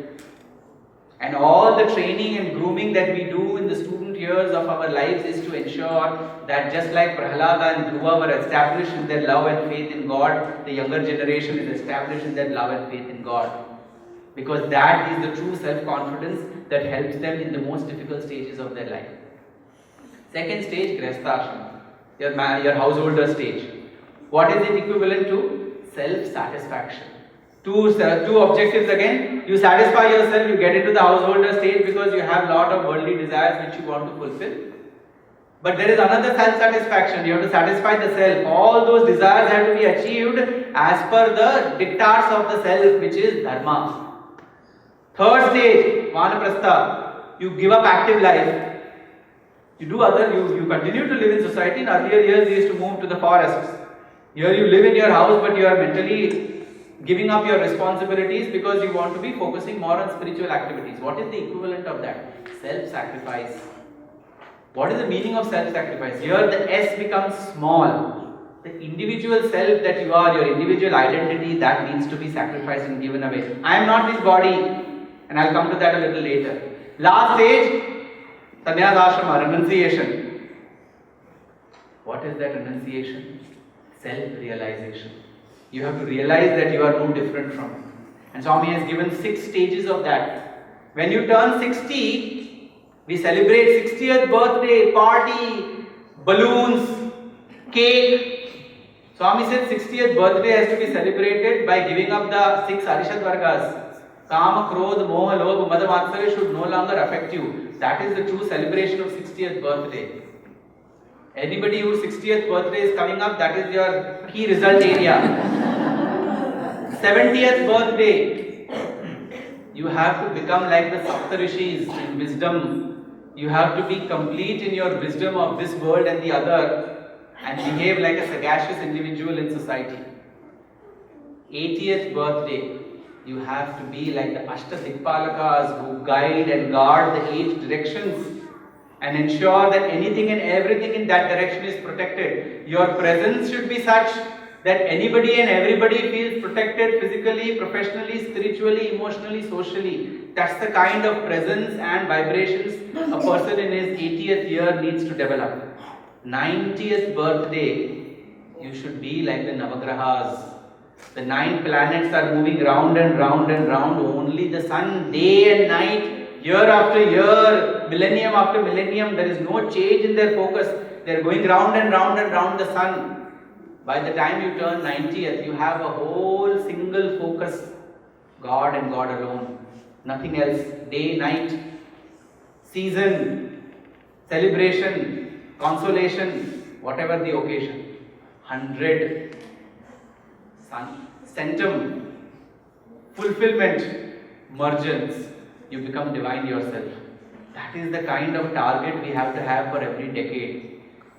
And all the training and grooming that we do in the student years of our lives is to ensure that just like Prahlada and Dhruva were established in their love and faith in God, the younger generation is established in their love and faith in God. Because that is the true self-confidence that helps them in the most difficult stages of their life. Second stage, Grihastha Ashrama, your householder stage. What is it equivalent to? Self-satisfaction. Two objectives again. You satisfy yourself, you get into the householder stage because you have lot of worldly desires which you want to fulfill. But there is another self-satisfaction. You have to satisfy the self. All those desires have to be achieved as per the dictats of the self, which is dharma. Third stage, vanaprastha. You give up active life. You continue to live in society. In earlier years, you used to move to the forests. Here you live in your house, but you are mentally giving up your responsibilities because you want to be focusing more on spiritual activities. What is the equivalent of that? Self-sacrifice. What is the meaning of self-sacrifice? Here the S becomes small. The individual self that you are, your individual identity, that needs to be sacrificed and given away. I am not this body, and I'll come to that a little later. Last stage, sannyas ashrama, renunciation. What is that renunciation? Self-realization. You have to realize that you are no different from it. And Swami has given 6 stages of that. When you turn 60, we celebrate 60th birthday, party, balloons, cake. Swami said 60th birthday has to be celebrated by giving up the 6 Arishad Vargas. Kama, Krodh, Moha, Lobh, Mada, Matsarya should no longer affect you. That is the true celebration of 60th birthday. Anybody whose 60th birthday is coming up, that is your key result area. 70th birthday, you have to become like the Saptarishis in wisdom. You have to be complete in your wisdom of this world and the other and behave like a sagacious individual in society. 80th birthday, you have to be like the Ashtadikpalakas who guide and guard the 8 directions and ensure that anything and everything in that direction is protected. Your presence should be such that anybody and everybody feels protected physically, professionally, spiritually, emotionally, socially. That's the kind of presence and vibrations a person in his 80th year needs to develop. 90th birthday, you should be like the Navagrahas. The 9 planets are moving round and round and round. Only the sun, day and night, year after year, millennium after millennium, there is no change in their focus. They are going round and round and round the sun. By the time you turn 90th, you have a whole single focus, God and God alone. Nothing else. Day, night, season, celebration, consolation, whatever the occasion. 100, centum, fulfillment, mergence. You become divine yourself. That is the kind of target we have to have for every decade.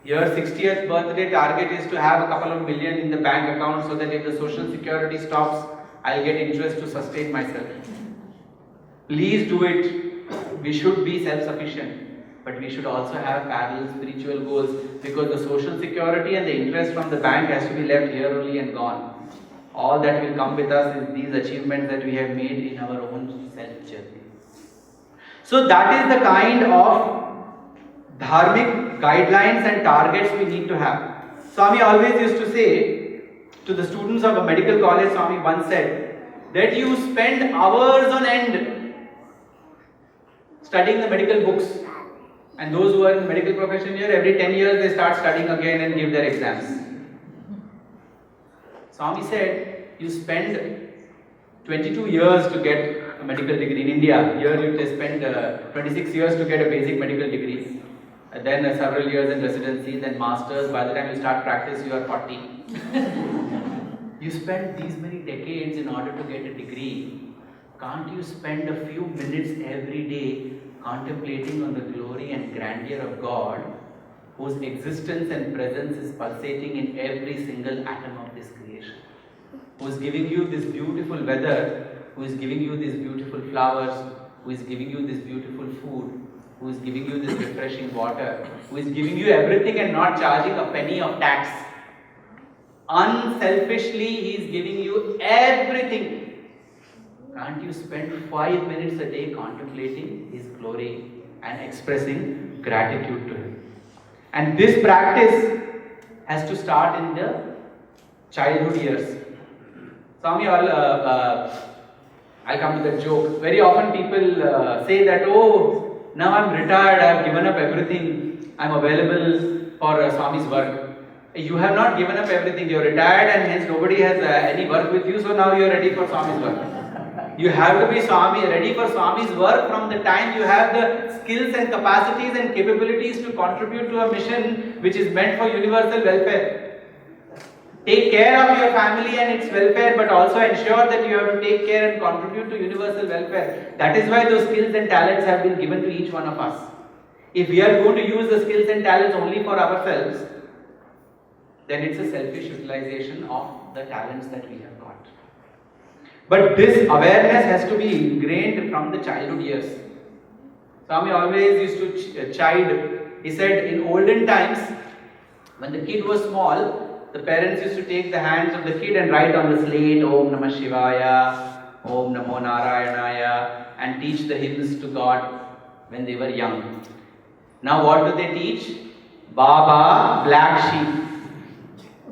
Your 60th birthday target is to have a couple of million in the bank account so that if the social security stops, I'll get interest to sustain myself. Please do it. We should be self-sufficient, but we should also have parallel spiritual goals because the social security and the interest from the bank has to be left here only and gone. All that will come with us is these achievements that we have made in our own self-journey. So that is the kind of dharmic guidelines and targets we need to have. Swami always used to say to the students of a medical college, Swami once said that you spend hours on end studying the medical books, and those who are in the medical profession here, every 10 years they start studying again and give their exams. Swami said you spend 22 years to get a medical degree in India. Here you spend 26 years to get a basic medical degree. Then several years in residency, then masters. By the time you start practice, you are 40. You spend these many decades in order to get a degree. Can't you spend a few minutes every day contemplating on the glory and grandeur of God whose existence and presence is pulsating in every single atom of this creation, who is giving you this beautiful weather, who is giving you these beautiful flowers, who is giving you this beautiful food, who is giving you this refreshing water, who is giving you everything and not charging a penny of tax. Unselfishly, he is giving you everything. Can't you spend 5 minutes a day contemplating his glory and expressing gratitude to him? And this practice has to start in the childhood years. Swami, I come to the joke. Very often people say that, oh, now I'm retired, I have given up everything, I'm available for Swami's work. You have not given up everything, you're retired and hence nobody has any work with you, so now you're ready for Swami's work. You have to be ready for Swami's work from the time you have the skills and capacities and capabilities to contribute to a mission which is meant for universal welfare. Take care of your family and its welfare, but also ensure that you have to take care and contribute to universal welfare. That is why those skills and talents have been given to each one of us. If we are going to use the skills and talents only for ourselves, then it's a selfish utilization of the talents that we have got. But this awareness has to be ingrained from the childhood years. Swami always used to chide. He said in olden times, when the kid was small, the parents used to take the hands of the kid and write on the slate, Om Namah Shivaya, Om Namo Narayanaya, and teach the hymns to God when they were young. Now what do they teach? Baba, black sheep.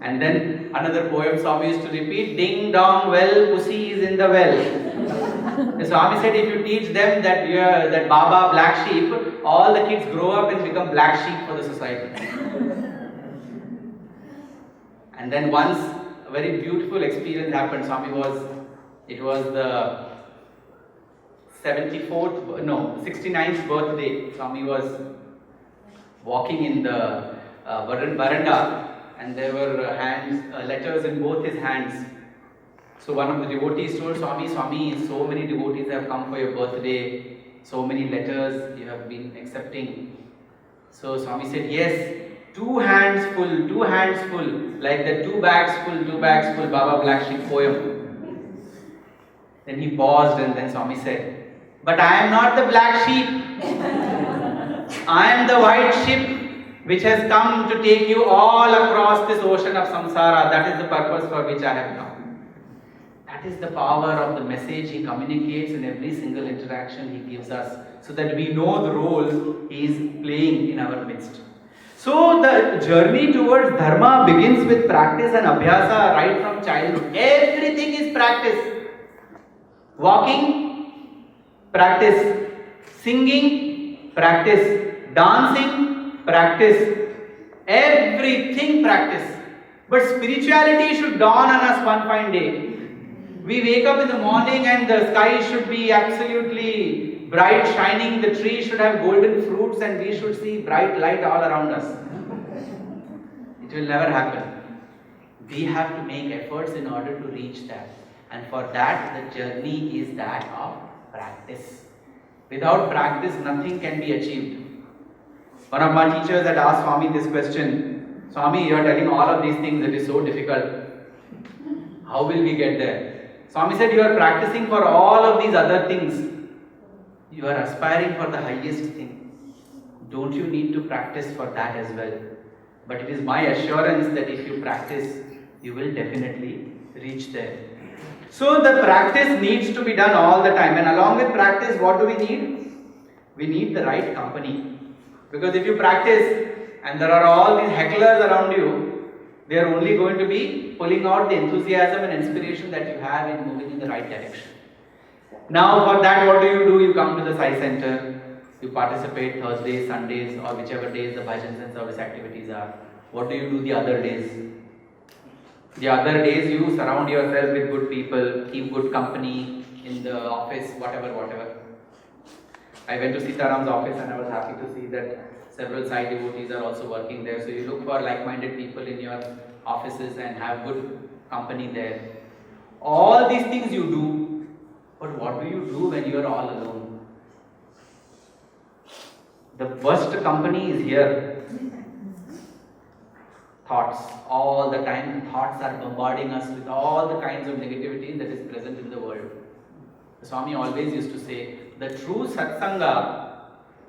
And then another poem Swami used to repeat, ding dong well, pussy is in the well. The Swami said if you teach them that Baba, black sheep, all the kids grow up and become black sheep for the society. And then once a very beautiful experience happened. It was the 69th birthday. Swami was walking in the veranda and there were letters in both his hands. So one of the devotees told Swami, so many devotees have come for your birthday, so many letters you have been accepting. So Swami said, yes, two hands full, like the two bags full, Baba Black Sheep poem. Then he paused and then Swami said, but I am not the black sheep. I am the white sheep which has come to take you all across this ocean of samsara. That is the purpose for which I have come. That is the power of the message he communicates in every single interaction he gives us, so that we know the role he is playing in our midst. So the journey towards dharma begins with practice and abhyasa right from childhood. Everything is practice. Walking, practice. Singing, practice. Dancing, practice. Everything practice. But spirituality should dawn on us one fine day. We wake up in the morning and the sky should be absolutely bright, shining. The tree should have golden fruits and we should see bright light all around us. It will never happen. We have to make efforts in order to reach that. And for that, the journey is that of practice. Without practice, nothing can be achieved. One of my teachers had asked Swami this question. Swami, you are telling all of these things, it is so difficult. How will we get there? Swami said, you are practicing for all of these other things. You are aspiring for the highest thing. Don't you need to practice for that as well? But it is my assurance that if you practice, you will definitely reach there. So the practice needs to be done all the time. And along with practice, what do we need? We need the right company. Because if you practice and there are all these hecklers around you, they are only going to be pulling out the enthusiasm and inspiration that you have in moving in the right direction. Now for that, what do? You come to the Sai Center, you participate Thursdays, Sundays or whichever days the bhajans and service activities are. What do you do the other days? The other days you surround yourself with good people, keep good company in the office, whatever. I went to Sitaram's office and I was happy to see that several Sai devotees are also working there. So you look for like-minded people in your offices and have good company there. All these things you do, but what do you do when you are all alone? The worst company is here. thoughts. All the time, thoughts are bombarding us with all the kinds of negativity that is present in the world. Swami always used to say, the true satsanga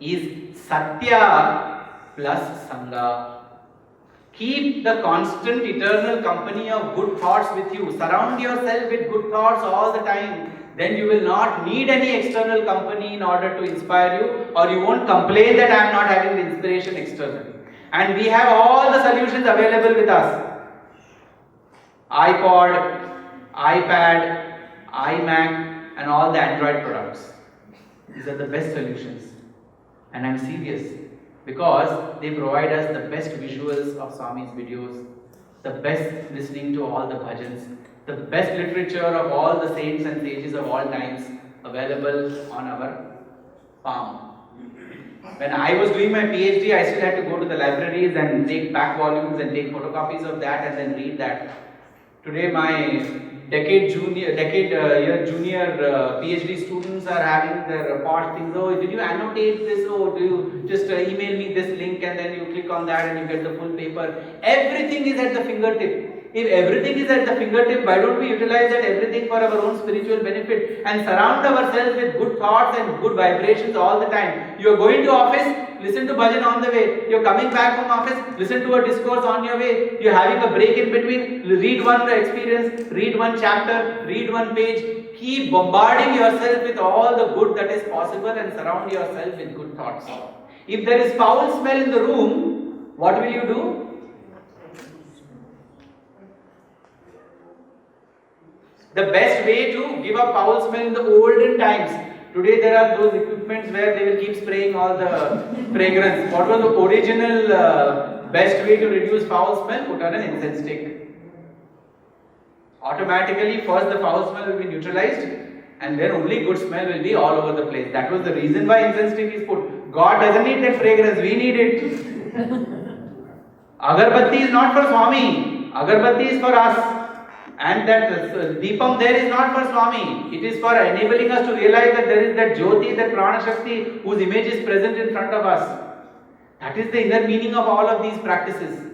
is satya plus sangha. Keep the constant eternal company of good thoughts with you. Surround yourself with good thoughts all the time. Then you will not need any external company in order to inspire you, or you won't complain that I am not having the inspiration externally. And we have all the solutions available with us. iPod, iPad, iMac and all the Android products. These are the best solutions. And I am serious, because they provide us the best visuals of Swami's videos, the best listening to all the bhajans, the best literature of all the saints and sages of all times available on our palm. When I was doing my PhD, I still had to go to the libraries and take back volumes and take photocopies of that and then read that. Today my junior PhD students are having their posh things. Oh, did you annotate this? Oh, do you just email me this link and then you click on that and you get the full paper? Everything is at the fingertip. If everything is at the fingertip, why don't we utilize that everything for our own spiritual benefit and surround ourselves with good thoughts and good vibrations all the time? You are going to office, listen to bhajan on the way. You are coming back from office, listen to a discourse on your way. You are having a break in between, read one experience, read one chapter, read one page. Keep bombarding yourself with all the good that is possible and surround yourself with good thoughts. If there is foul smell in the room, what will you do? The best way to give up foul smell in the olden times. Today there are those equipments where they will keep spraying all the fragrance. What was the original best way to reduce foul smell? Put on an incense stick. Automatically first the foul smell will be neutralized and then only good smell will be all over the place. That was the reason why incense stick is put. God doesn't need that fragrance, we need it. Agarbatti is not for Swami, Agarbatti is for us. And that Deepam there is not for Swami. It is for enabling us to realize that there is that Jyoti, that Prana Shakti whose image is present in front of us. That is the inner meaning of all of these practices.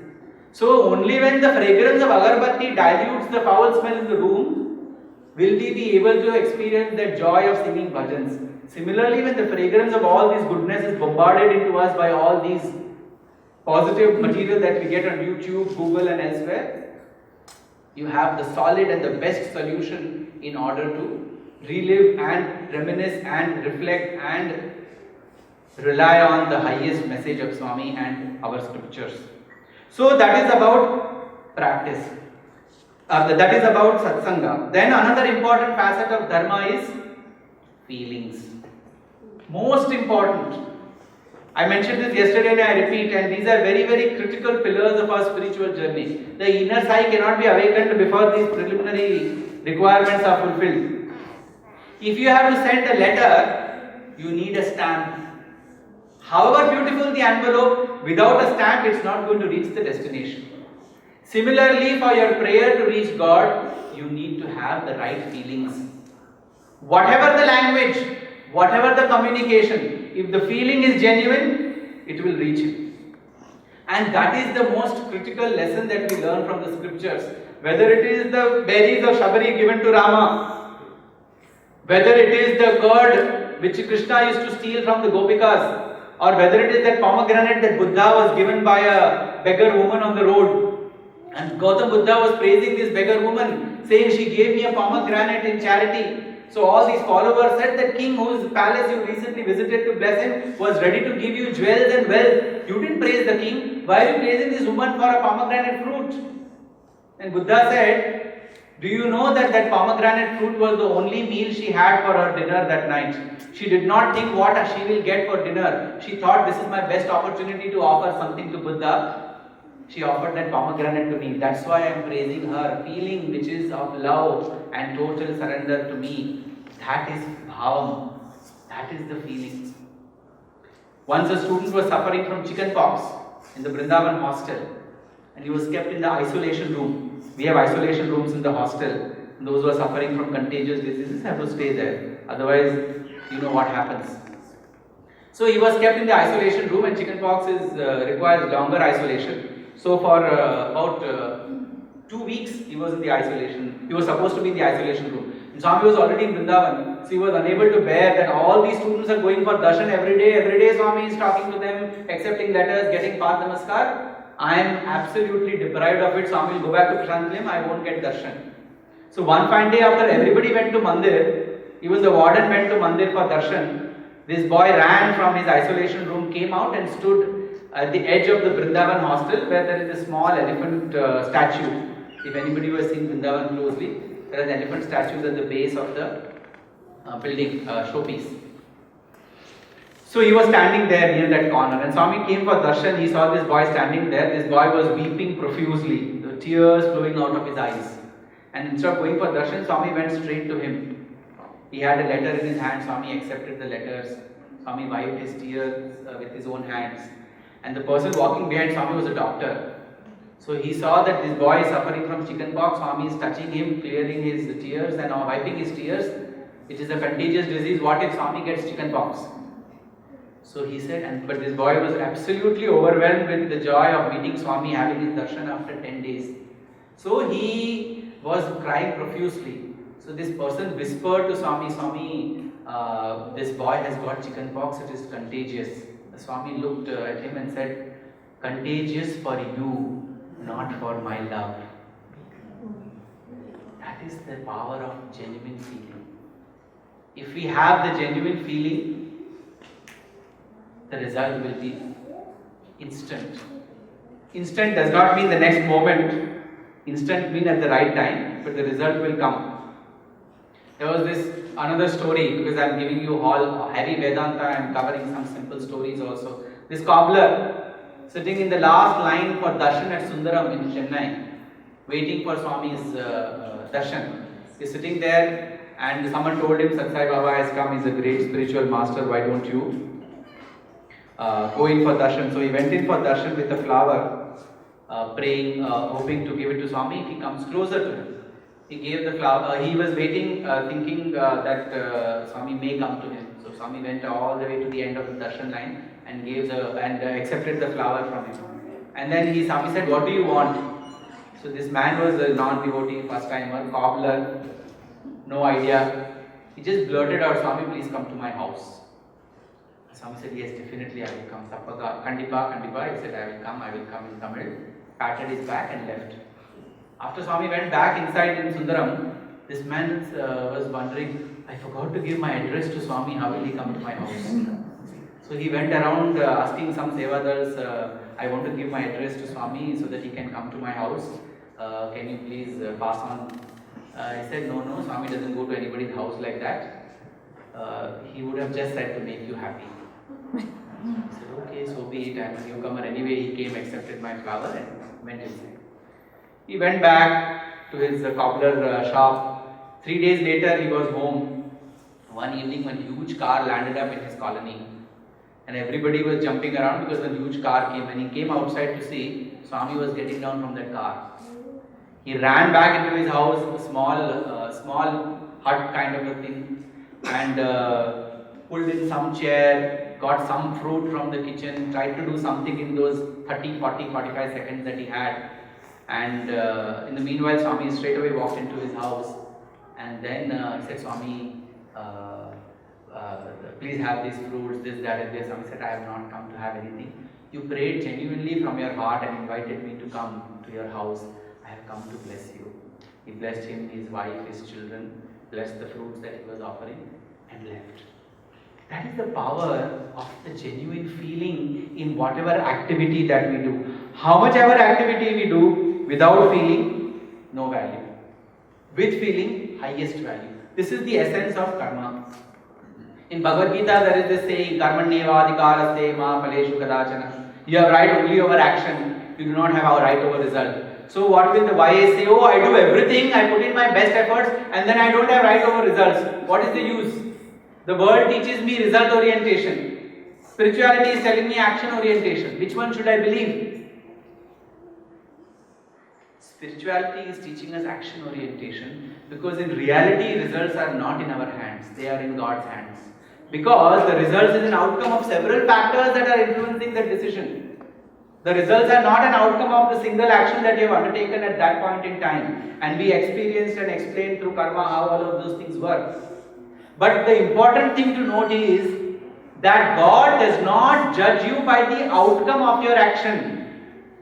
So only when the fragrance of Agarbatti dilutes the foul smell in the room will we be able to experience that joy of singing bhajans. Similarly, when the fragrance of all this goodness is bombarded into us by all these positive material that we get on YouTube, Google and elsewhere, you have the solid and the best solution in order to relive and reminisce and reflect and rely on the highest message of Swami and our scriptures. So that is about practice. That is about satsanga. Then another important facet of dharma is feelings. Most important. I mentioned this yesterday and I repeat, and these are very, very critical pillars of our spiritual journey. The inner sight cannot be awakened before these preliminary requirements are fulfilled. If you have to send a letter, you need a stamp. However beautiful the envelope, without a stamp, it's not going to reach the destination. Similarly, for your prayer to reach God, you need to have the right feelings. Whatever the language, whatever the communication, if the feeling is genuine, it will reach Him. And that is the most critical lesson that we learn from the scriptures. Whether it is the berries of Shabari given to Rama, whether it is the curd which Krishna used to steal from the Gopikas, or whether it is that pomegranate that Buddha was given by a beggar woman on the road. And Gautam Buddha was praising this beggar woman, saying she gave me a pomegranate in charity. So all these followers said that king whose palace you recently visited to bless him was ready to give you jewels and wealth. You didn't praise the king. Why are you praising this woman for a pomegranate fruit? And Buddha said, do you know that that pomegranate fruit was the only meal she had for her dinner that night? She did not think what she will get for dinner. She thought this is my best opportunity to offer something to Buddha. She offered that pomegranate to me. That's why I am praising her. Feeling which is of love and total surrender to me. That is bhavam. That is the feeling. Once a student was suffering from chicken pox in the Vrindavan hostel. And he was kept in the isolation room. We have isolation rooms in the hostel. Those who are suffering from contagious diseases have to stay there. Otherwise, you know what happens. So he was kept in the isolation room, and chickenpox requires longer isolation. So for about 2 weeks he was in the isolation. He was supposed to be in the isolation room. And Swami was already in Vrindavan, so he was unable to bear that all these students are going for darshan every day. Every day Swami is talking to them, accepting letters, getting path namaskar. I am absolutely deprived of it. Swami will go back to Prashant, I won't get darshan. So one fine day after everybody went to Mandir, even the warden went to Mandir for darshan, this boy ran from his isolation room, came out and stood at the edge of the Vrindavan hostel where there is a small elephant statue. If anybody was seen Vrindavan closely, there are elephant statues at the base of the building, showpiece. So he was standing there near that corner, and Swami came for darshan. He saw this boy standing there. This boy was weeping profusely, the tears flowing out of his eyes. And instead of going for darshan, Swami went straight to him. He had a letter in his hand. Swami accepted the letters. Swami wiped his tears with his own hands. And the person walking behind Swami was a doctor. So he saw that this boy is suffering from chickenpox. Swami is touching him, clearing his tears and wiping his tears. It is a contagious disease. What if Swami gets chickenpox? So he said, but this boy was absolutely overwhelmed with the joy of meeting Swami, having his darshan after 10 days. So he was crying profusely. So this person whispered to Swami, Swami, this boy has got chickenpox, it is contagious. The Swami looked at him and said, contagious for you, not for my love. That is the power of genuine feeling. If we have the genuine feeling, the result will be instant. Instant does not mean the next moment. Instant means at the right time, but the result will come. There was this another story, because I am giving you all heavy Vedanta, I am covering some simple stories also. This cobbler sitting in the last line for darshan at Sundaram in Chennai, waiting for Swami's darshan. He is sitting there and someone told him, Satsai Baba has come, he is a great spiritual master, why don't you go in for darshan? So he went in for darshan with a flower, praying, hoping to give it to Swami if he comes closer to him. He gave the flower, he was waiting, thinking that Swami may come to him. So Swami went all the way to the end of the darshan line and accepted the flower from him. And then Swami said, what do you want? So this man was a non-devotee, first timer, cobbler, no idea. He just blurted out, Swami, please come to my house. Swami said, yes, definitely I will come. Kandipa. He said, I will come in Tamil. Patted his back and left. After Swami went back inside in Sundaram, this man was wondering, I forgot to give my address to Swami, how will he come to my house? So he went around asking some sevadars, I want to give my address to Swami so that he can come to my house. Can you please pass on? He said, no, Swami doesn't go to anybody's house like that. He would have just said to make you happy. I said, okay, so be it. I'm a newcomer anyway. He came, accepted my flower and went inside. He went back to his cobbler shop. 3 days later, he was home. One evening, one huge car landed up in his colony. And everybody was jumping around because the huge car came. And he came outside to see Swami was getting down from that car. He ran back into his house, a small hut kind of a thing, and pulled in some chair, got some fruit from the kitchen, tried to do something in those 30, 40, 45 seconds that he had. And in the meanwhile, Swami straight away walked into his house and then he said, Swami, please have these fruits, this, that and this. Swami said, I have not come to have anything. You prayed genuinely from your heart and invited me to come to your house. I have come to bless you. He blessed him, his wife, his children, blessed the fruits that he was offering and left. That is the power of the genuine feeling in whatever activity that we do. How much ever activity we do, without feeling, no value. With feeling, highest value. This is the essence of karma. In Bhagavad Gita, there is this saying, Karmanyevadhikaraste ma phaleshu kadachana. You have right only over action. You do not have a right over result. So what will the YA say? Oh, I do everything, I put in my best efforts and then I don't have right over results. What is the use? The world teaches me result orientation. Spirituality is telling me action orientation. Which one should I believe? Spirituality is teaching us action orientation because in reality results are not in our hands, they are in God's hands. Because the results is an outcome of several factors that are influencing the decision. The results are not an outcome of the single action that you have undertaken at that point in time. And we experienced and explained through karma how all of those things work. But the important thing to note is that God does not judge you by the outcome of your action.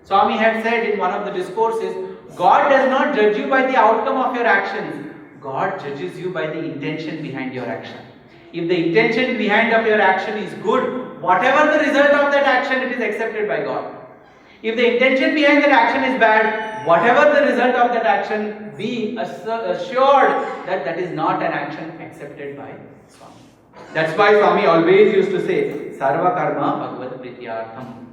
Swami had said in one of the discourses, God does not judge you by the outcome of your actions. God judges you by the intention behind your action. If the intention behind of your action is good, whatever the result of that action, it is accepted by God. If the intention behind that action is bad, whatever the result of that action, be assured that that is not an action accepted by Swami. That's why Swami always used to say, Sarva karma bhagavad prityartham.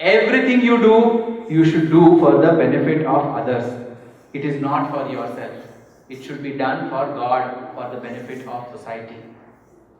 Everything you do, you should do for the benefit of others. It is not for yourself. It should be done for God, for the benefit of society.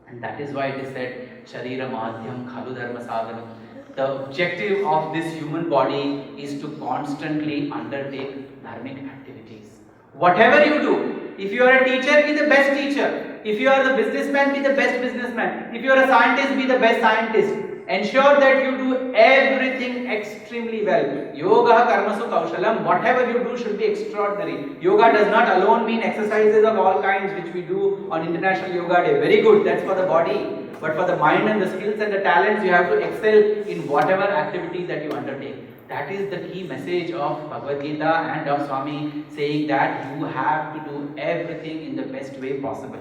And that is why it is said, Sharira madhyam khalu dharma sadhanam. The objective of this human body is to constantly undertake dharmic activities. Whatever you do, if you are a teacher, be the best teacher. If you are the businessman, be the best businessman. If you are a scientist, be the best scientist. Ensure that you do everything extremely well. Yoga karmasu kaushalam. Whatever you do should be extraordinary. Yoga does not alone mean exercises of all kinds which we do on International Yoga Day. Very good, that's for the body. But for the mind and the skills and the talents, you have to excel in whatever activity that you undertake. That is the key message of Bhagavad Gita and of Swami, saying that you have to do everything in the best way possible.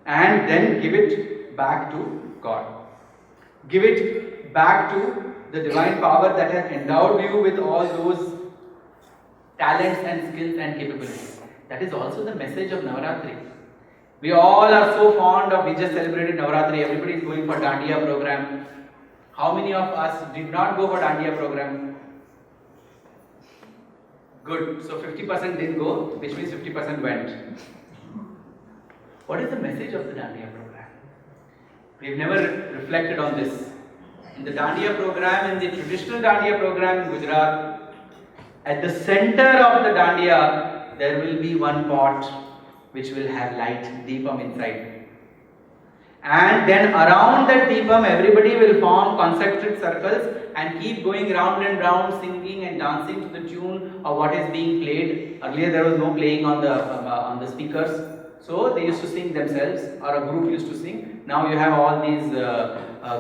And then give it back to God. Give it back to the divine power that has endowed you with all those talents and skills and capabilities. That is also the message of Navaratri. We all are so fond of, we just celebrated Navaratri, everybody is going for Dandiya program. How many of us did not go for Dandiya program? Good, so 50% didn't go, which means 50% went. What is the message of the Dandiya program? We've never reflected on this. In the Dandiya program, in the traditional Dandiya program in Gujarat, at the center of the Dandiya, there will be one pot which will have light, deepam inside. And then around that deepam, everybody will form concentric circles and keep going round and round, singing and dancing to the tune of what is being played. Earlier there was no playing on the speakers. So they used to sing themselves, or a group used to sing. Now you have all these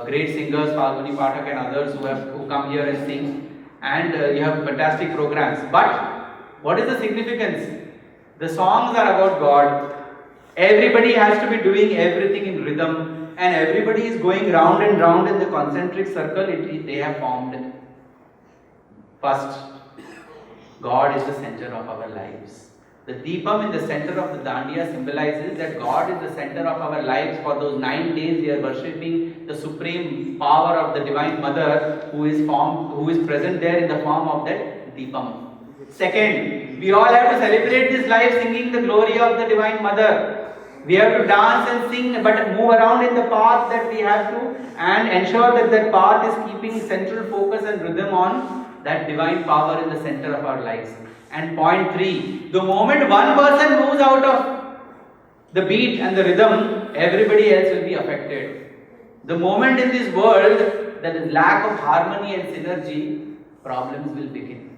great singers, Falguni Pathak and others who come here and sing, and you have fantastic programs. But what is the significance? The songs are about God. Everybody has to be doing everything in rhythm, and everybody is going round and round in the concentric circle they have formed. First, God is the center of our lives. The Deepam in the center of the Dandiya symbolizes that God is the center of our lives. For those 9 days we are worshipping the supreme power of the Divine Mother who is present there in the form of that Deepam. Second, we all have to celebrate this life singing the glory of the Divine Mother. We have to dance and sing, but move around in the path that we have to, and ensure that that path is keeping central focus and rhythm on that divine power in the center of our lives. And point 3, the moment one person moves out of the beat and the rhythm, everybody else will be affected. The moment in this world there is lack of harmony and synergy, problems will begin.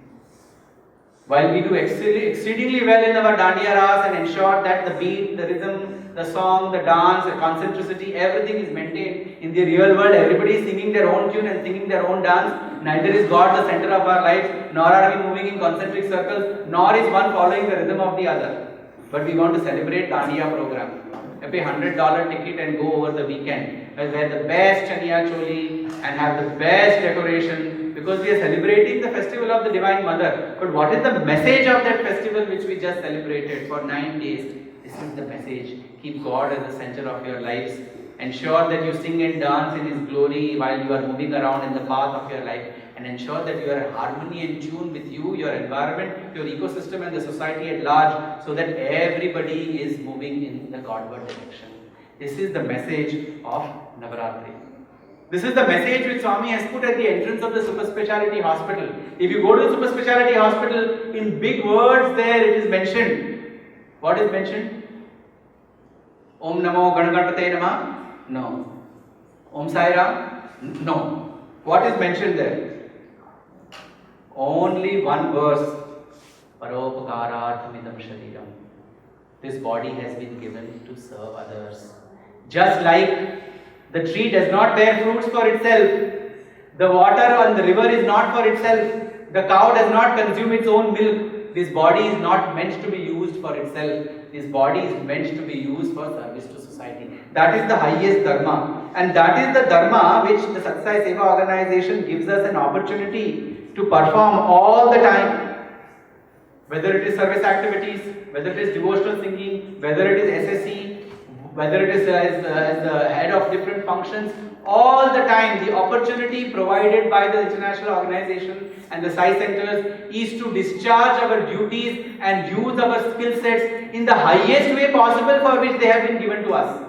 While we do exceedingly well in our Dandiya Ras and ensure that the beat, the rhythm, the song, the dance, the concentricity, everything is maintained, in the real world everybody is singing their own tune and singing their own dance. Neither is God the center of our lives, nor are we moving in concentric circles, nor is one following the rhythm of the other. But we want to celebrate Dandiya program. I pay $100 ticket and go over the weekend. I wear the best chaniya choli and have the best decoration, because we are celebrating the festival of the Divine Mother. But what is the message of that festival which we just celebrated for 9 days? This is the message. Keep God as the center of your lives. Ensure that you sing and dance in His glory while you are moving around in the path of your life. And ensure that you are in harmony and tune with you, your environment, your ecosystem and the society at large, so that everybody is moving in the Godward direction. This is the message of Navaratri. This is the message which Swami has put at the entrance of the super speciality hospital. If you go to the super speciality hospital, in big words there it is mentioned. What is mentioned? Om Namo Ganagapate Namah? No. Om Sai Ram? No. What is mentioned there? Only one verse. Paropakarathamidam shariram. This body has been given to serve others. Just like the tree does not bear fruits for itself, the water on the river is not for itself, the cow does not consume its own milk, this body is not meant to be used for itself, this body is meant to be used for service to society. That is the highest dharma, and that is the dharma which the Satsai Seva organization gives us an opportunity to perform all the time. Whether it is service activities, whether it is devotional singing, whether it is SSC, whether it is as the head of different functions, all the time the opportunity provided by the international organization and the Sai centers is to discharge our duties and use our skill sets in the highest way possible for which they have been given to us.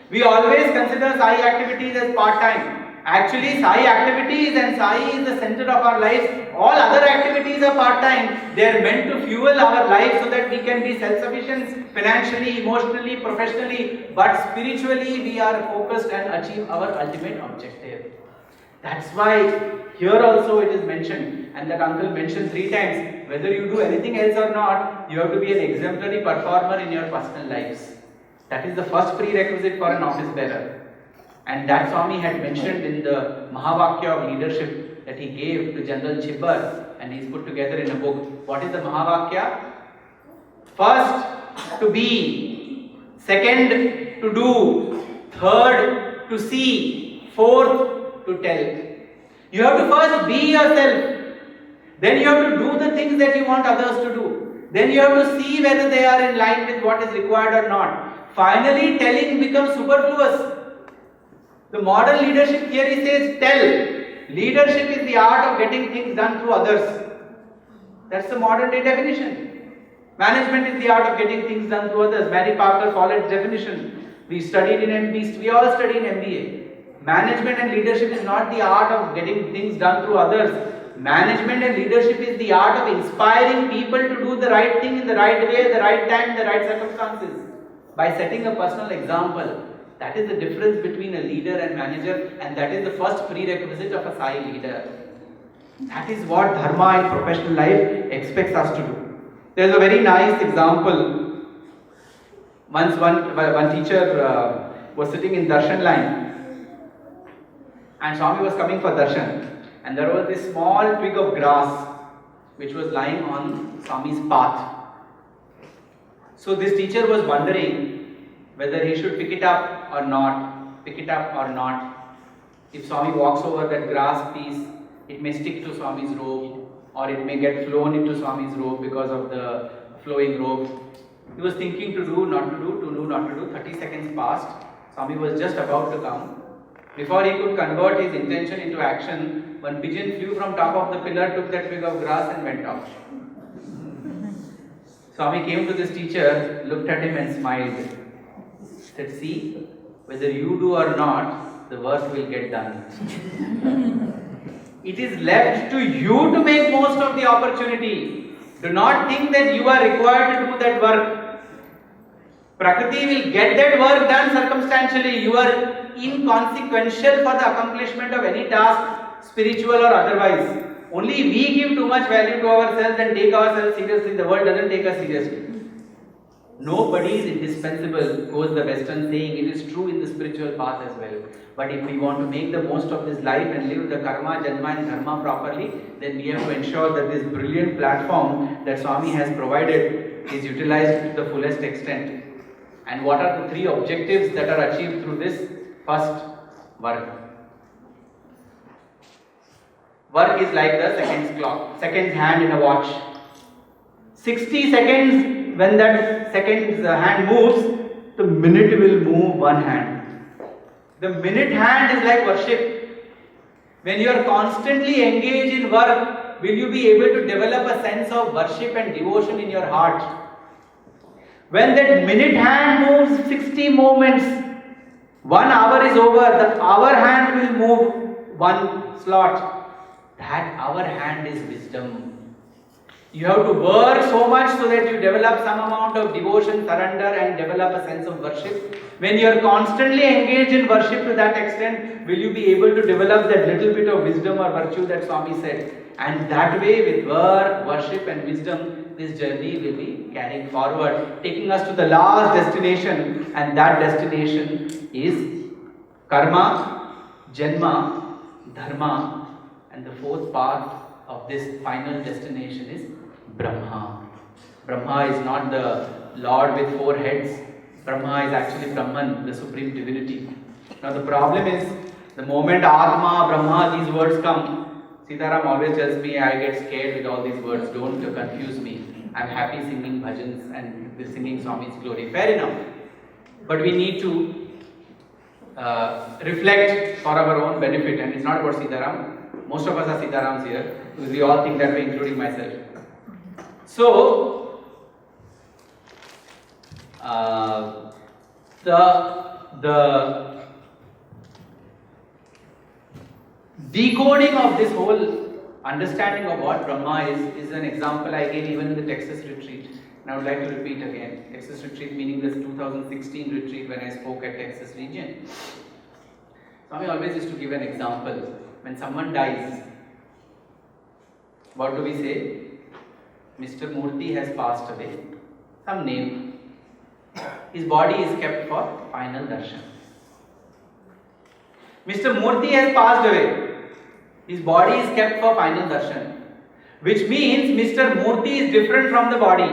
We always consider Sai activities as part-time. Actually, Sai activities and Sai is the center of our lives. All other activities are part-time. They are meant to fuel our lives so that we can be self-sufficient financially, emotionally, professionally. But spiritually, we are focused and achieve our ultimate objective. That's why here also it is mentioned, and that uncle mentioned 3 times, whether you do anything else or not, you have to be an exemplary performer in your personal lives. That is the first prerequisite for an office bearer. And that Swami had mentioned in the Mahavakya of leadership that he gave to General Chibbar, and he's put together in a book. What is the Mahavakya? First, to be. Second, to do. Third, to see. Fourth, to tell. You have to first be yourself. Then you have to do the things that you want others to do. Then you have to see whether they are in line with what is required or not. Finally, telling becomes superfluous. The modern leadership theory says tell. Leadership is the art of getting things done through others. That's the modern day definition. Management is the art of getting things done through others. Mary Parker Follett's definition. We studied in MBA. We all study in MBA. Management and leadership is not the art of getting things done through others. Management and leadership is the art of inspiring people to do the right thing in the right way, the right time, in the right circumstances. By setting a personal example. That is the difference between a leader and manager, and that is the first prerequisite of a Sai leader. That is what Dharma in professional life expects us to do. There is a very nice example. Once one teacher was sitting in darshan line, and Swami was coming for darshan, and there was this small twig of grass which was lying on Swami's path. So this teacher was wondering whether he should pick it up or not. If Swami walks over that grass piece, it may stick to Swami's robe, or it may get flown into Swami's robe because of the flowing robe. He was thinking to do, not to do. 30 seconds passed. Swami was just about to come. Before he could convert his intention into action, one pigeon flew from top of the pillar, took that twig of grass and went off. Swami came to this teacher, looked at him and smiled. Said, see, whether you do or not, the work will get done. It is left to you to make most of the opportunity. Do not think that you are required to do that work. Prakriti will get that work done circumstantially. You are inconsequential for the accomplishment of any task, spiritual or otherwise. Only we give too much value to ourselves and take ourselves seriously. The world doesn't take us seriously. Nobody is indispensable, goes the Western saying. It is true in the spiritual path as well. But if we want to make the most of this life and live the karma, janma and dharma properly, then we have to ensure that this brilliant platform that Swami has provided is utilized to the fullest extent. And what are the 3 objectives that are achieved through this? First, work. Work is like the seconds clock, seconds hand in a watch. 60 seconds. When that second hand moves, the minute will move one hand. The minute hand is like worship. When you are constantly engaged in work, will you be able to develop a sense of worship and devotion in your heart? When that minute hand moves 60 moments, 1 hour is over, the hour hand will move 1 slot. That hour hand is wisdom. You have to work so much so that you develop some amount of devotion, surrender and develop a sense of worship. When you are constantly engaged in worship to that extent, will you be able to develop that little bit of wisdom or virtue that Swami said? And that way, with worship and wisdom, this journey will be carrying forward, taking us to the last destination, and that destination is karma, janma, dharma, and the fourth part of this final destination is Brahma. Brahma is not the Lord with four heads. Brahma is actually Brahman, the supreme divinity. Now the problem is, the moment Atma, Brahma, these words come, Sitaram always tells me I get scared with all these words, don't confuse me. I'm happy singing bhajans and singing Swami's glory. Fair enough. But we need to reflect for our own benefit, and it's not about Sitaram. Most of us are Sitarams here, because we all think that way, including myself. So, the decoding of this whole understanding of what Brahma is an example I gave even in the Texas retreat. And I would like to repeat again. Texas retreat meaning this 2016 retreat when I spoke at Texas region. Swami always used to give an example. When someone dies, what do we say? Mr. Murthy has passed away. Some name. His body is kept for final darshan. Mr. Murthy has passed away. His body is kept for final darshan. Which means Mr. Murthy is different from the body.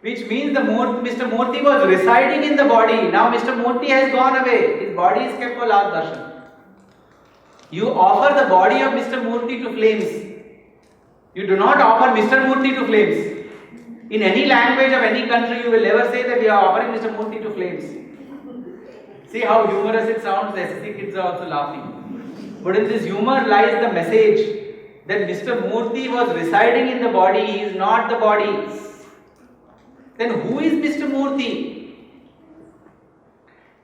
Which means Mr. Murthy was residing in the body. Now Mr. Murthy has gone away. His body is kept for last darshan. You offer the body of Mr. Murthy to flames. You do not offer Mr. Murthy to flames. In any language of any country, you will never say that we are offering Mr. Murthy to flames. See how humorous it sounds. The SSC kids are also laughing. But in this humor lies the message that Mr. Murthy was residing in the body. He is not the body. Then who is Mr. Murthy?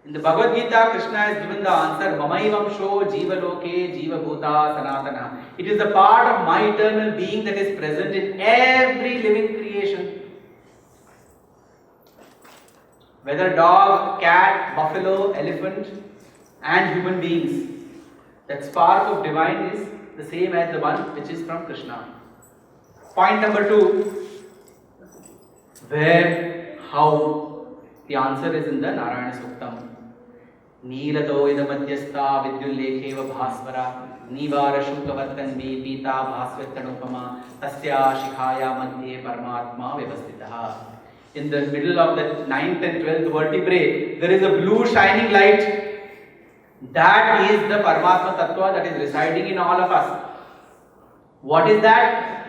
In the Bhagavad Gita, Krishna has given the answer, Mamaivamsho Jiva Loke Jiva Bhuta Sanatana. It is the part of my eternal being that is present in every living creation. Whether dog, cat, buffalo, elephant, and human beings. That spark of divine is the same as the one which is from Krishna. Point number 2. Where, how? The answer is in the Narayana Suktam. Neelato idamadhyastha vidyullekeva bhasvara nivara shukavartanvi pita bhasvettanupama tasya shikhaya madhye paramatma vyavastitaha. In the middle of the 9th and 12th vertebrae, there is a blue shining light. That is the Paramatma Tattva that is residing in all of us. What is that?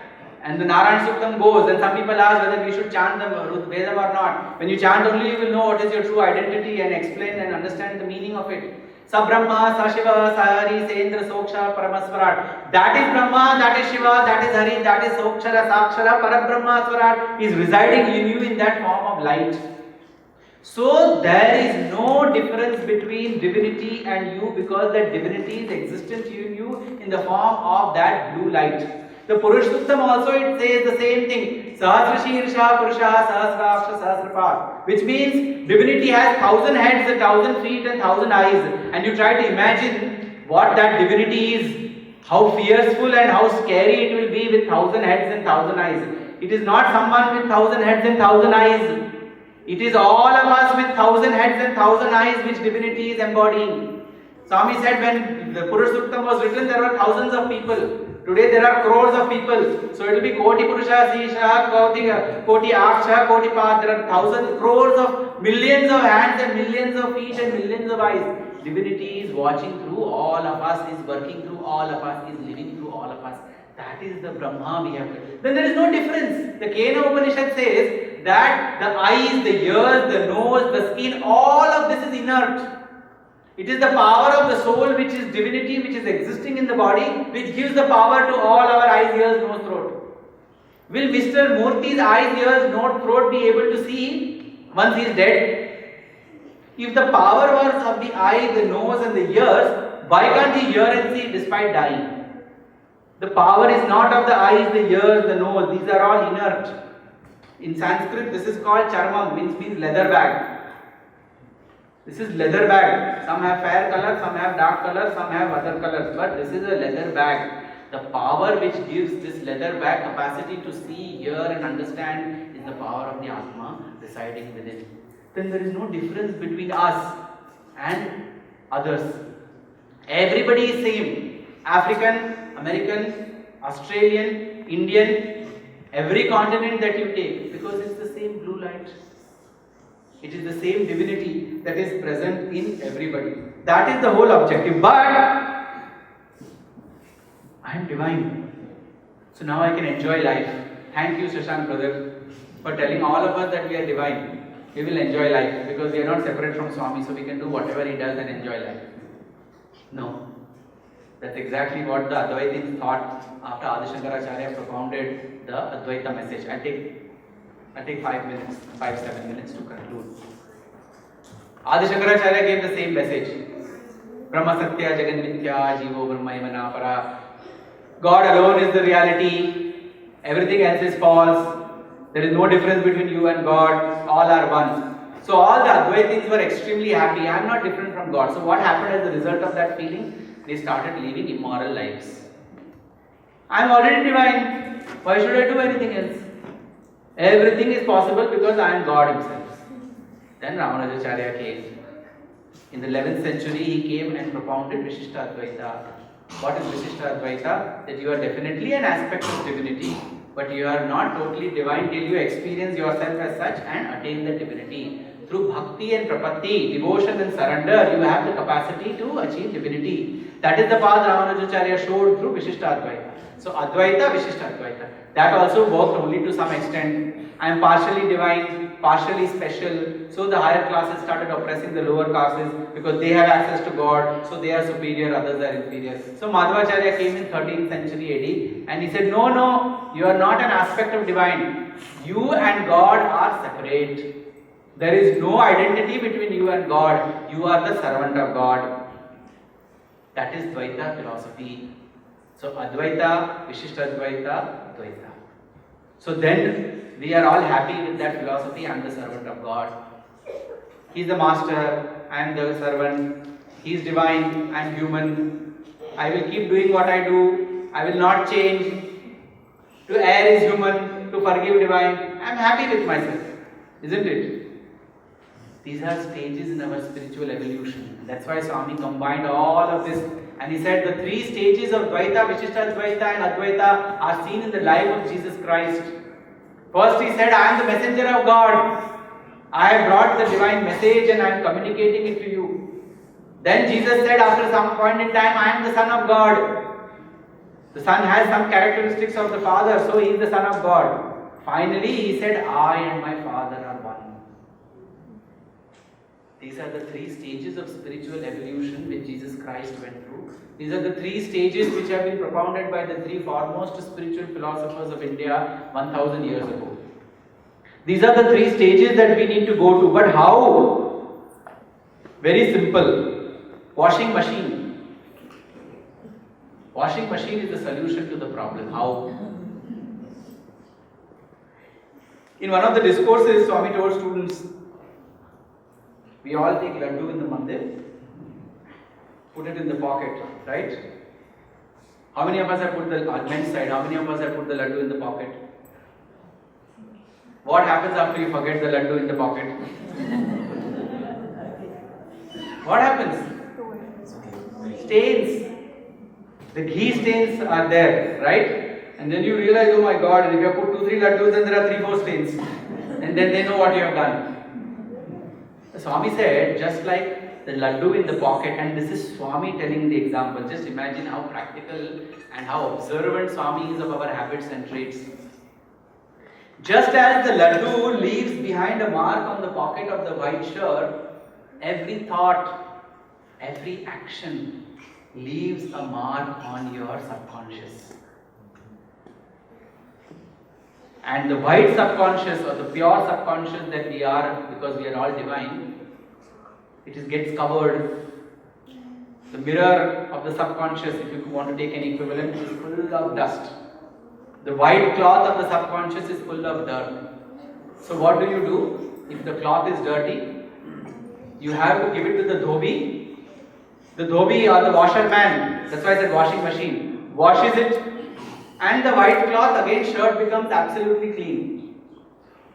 And the Narayana Suktam goes, and some people ask whether we should chant the Vedam or not. When you chant only, you will know what is your true identity and explain and understand the meaning of it. Sa Brahma, Sa Shiva, Sa Hari, Sendra, Soksha, Paramaswarat. That is Brahma, that is Shiva, that is Hari, that is Sokshara, Sakshara, Parabrahma, Swarat. He is residing in you in that form of light. So there is no difference between divinity and you, because that divinity is existent in you in the form of that blue light. The Purush Suktam also it says the same thing. Sahasra Shirsha Purusha Sahasraksha Sahasrapad. Which means divinity has 1,000 heads, 1,000 feet and 1,000 eyes. And you try to imagine what that divinity is. How fearful and how scary it will be with 1,000 heads and 1,000 eyes. It is not someone with 1,000 heads and 1,000 eyes. It is all of us with 1,000 heads and 1,000 eyes which divinity is embodying. Swami said when the Purush Suktam was written, there were thousands of people. Today there are crores of people. So it will be Koti Purusha, Sisha, Koti Aksha, Koti Pad. There are thousands, crores of, millions of hands and millions of feet and millions of eyes. Divinity is watching through all of us, is working through all of us, is living through all of us. That is the Brahma we have. Then there is no difference. The Kena Upanishad says that the eyes, the ears, the nose, the skin, all of this is inert. It is the power of the soul which is divinity, which is existing in the body, which gives the power to all our eyes, ears, nose, throat. Will Mr. Murthy's eyes, ears, nose, throat be able to see once he is dead? If the power was of the eye, the nose and the ears, why can't he hear and see despite dying? The power is not of the eyes, the ears, the nose. These are all inert. In Sanskrit, this is called charmam, which means leather bag. This is leather bag. Some have fair color, some have dark color, some have other colors. But this is a leather bag. The power which gives this leather bag capacity to see, hear and understand is the power of the Atma residing within. Then there is no difference between us and others. Everybody is same. African, American, Australian, Indian, every continent that you take, because it's the same blue light. It is the same divinity that is present in everybody. That is the whole objective. But I am divine. So now I can enjoy life. Thank you, Shashank brother, for telling all of us that we are divine. We will enjoy life because we are not separate from Swami, so we can do whatever he does and enjoy life. No. That's exactly what the Advaitins thought after Adi Shankaracharya propounded the Advaita message. I'll take 5-7 minutes to conclude. Adi Shankaracharya gave the same message. Brahma Satya Jagan Mithya Jivo Brahmayamana Para. God alone is the reality. Everything else is false. There is no difference between you and God. All are one. So all the Advaitins were extremely happy. I am not different from God. So what happened as a result of that feeling? They started living immoral lives. I am already divine. Why should I do anything else? Everything is possible because I am God himself. Then Ramanujacharya came. In the 11th century, he came and propounded Vishishta Advaita. What is Vishishta Advaita? That you are definitely an aspect of divinity, but you are not totally divine till you experience yourself as such and attain the divinity. Through bhakti and prapatti, devotion and surrender, you have the capacity to achieve divinity. That is the path Ramanujacharya showed through Vishishta Advaita. So Advaita, Vishishta Advaita. That also worked only to some extent. I am partially divine, partially special. So the higher classes started oppressing the lower classes because they have access to God. So they are superior, others are inferior. So Madhvacharya came in 13th century AD and he said, no, you are not an aspect of divine. You and God are separate. There is no identity between you and God. You are the servant of God. That is Dvaita philosophy. So Advaita, Vishishta Advaita, Dvaita. So then we are all happy with that philosophy. I am the servant of God. He is the master. I am the servant. He is divine. I am human. I will keep doing what I do. I will not change. To err is human. To forgive divine. I am happy with myself. Isn't it? These are stages in our spiritual evolution. That's why Swami combined all of this. And he said the 3 stages of Dvaita, Vishishta Dvaita and Advaita are seen in the life of Jesus Christ. First he said, I am the messenger of God. I have brought the divine message and I am communicating it to you. Then Jesus said after some point in time, I am the Son of God. The Son has some characteristics of the Father, so he is the Son of God. Finally he said, I and my Father are one. These are the 3 stages of spiritual evolution which Jesus Christ went through. These are the 3 stages which have been propounded by the 3 foremost spiritual philosophers of India 1000 years ago. These are the 3 stages that we need to go to. But how? Very simple. Washing machine. Washing machine is the solution to the problem. How? In one of the discourses, Swami told students, we all take laddu in the mandir, put it in the pocket, right? How many of us have put the men's side? How many of us have put the laddu in the pocket? What happens after you forget the laddu in the pocket? What happens? Stains. The ghee stains are there, right? And then you realize, oh my God, if you have put 2-3 laddus, then there are 3-4 stains. And then they know what you have done. The Swami said, just like the laddu in the pocket, and this is Swami telling the example. Just imagine how practical and how observant Swami is of our habits and traits. Just as the laddu leaves behind a mark on the pocket of the white shirt, every thought, every action leaves a mark on your subconscious. And the white subconscious or the pure subconscious that we are, because we are all divine, it gets covered. The mirror of the subconscious, if you want to take an equivalent, is full of dust. The white cloth of the subconscious is full of dirt. So what do? If the cloth is dirty, you have to give it to the dhobi. The dhobi or the washerman, that's why I said washing machine. washes it, and the white cloth, again shirt becomes absolutely clean.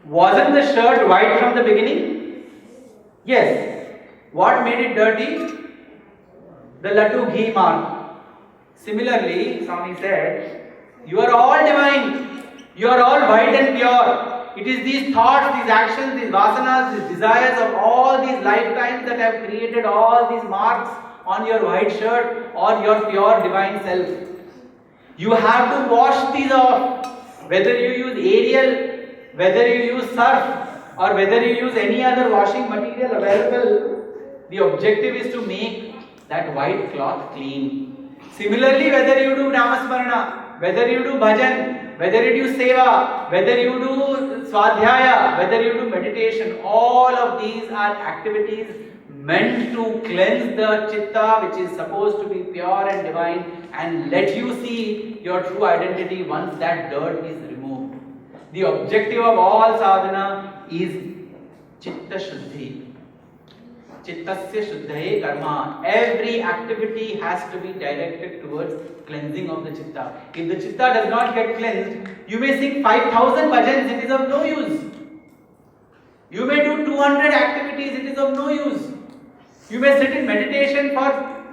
Wasn't the shirt white from the beginning? Yes. What made it dirty? The laddu ghee mark. Similarly, Swami said, you are all divine. You are all white and pure. It is these thoughts, these actions, these vasanas, these desires of all these lifetimes that have created all these marks on your white shirt or your pure divine self. You have to wash these off. Whether you use Ariel, whether you use surf, or whether you use any other washing material available, the objective is to make that white cloth clean. Similarly, whether you do Namasmarana, whether you do bhajan, whether you do seva, whether you do swadhyaya, whether you do meditation, all of these are activities meant to cleanse the chitta, which is supposed to be pure and divine, and let you see your true identity once that dirt is removed. The objective of all sadhana is chitta shuddhi. Chittasya shuddhaye karma. Every activity has to be directed towards cleansing of the chitta. If the chitta does not get cleansed, you may sing 5,000 bhajans, it is of no use. You may do 200 activities, it is of no use. You may sit in meditation for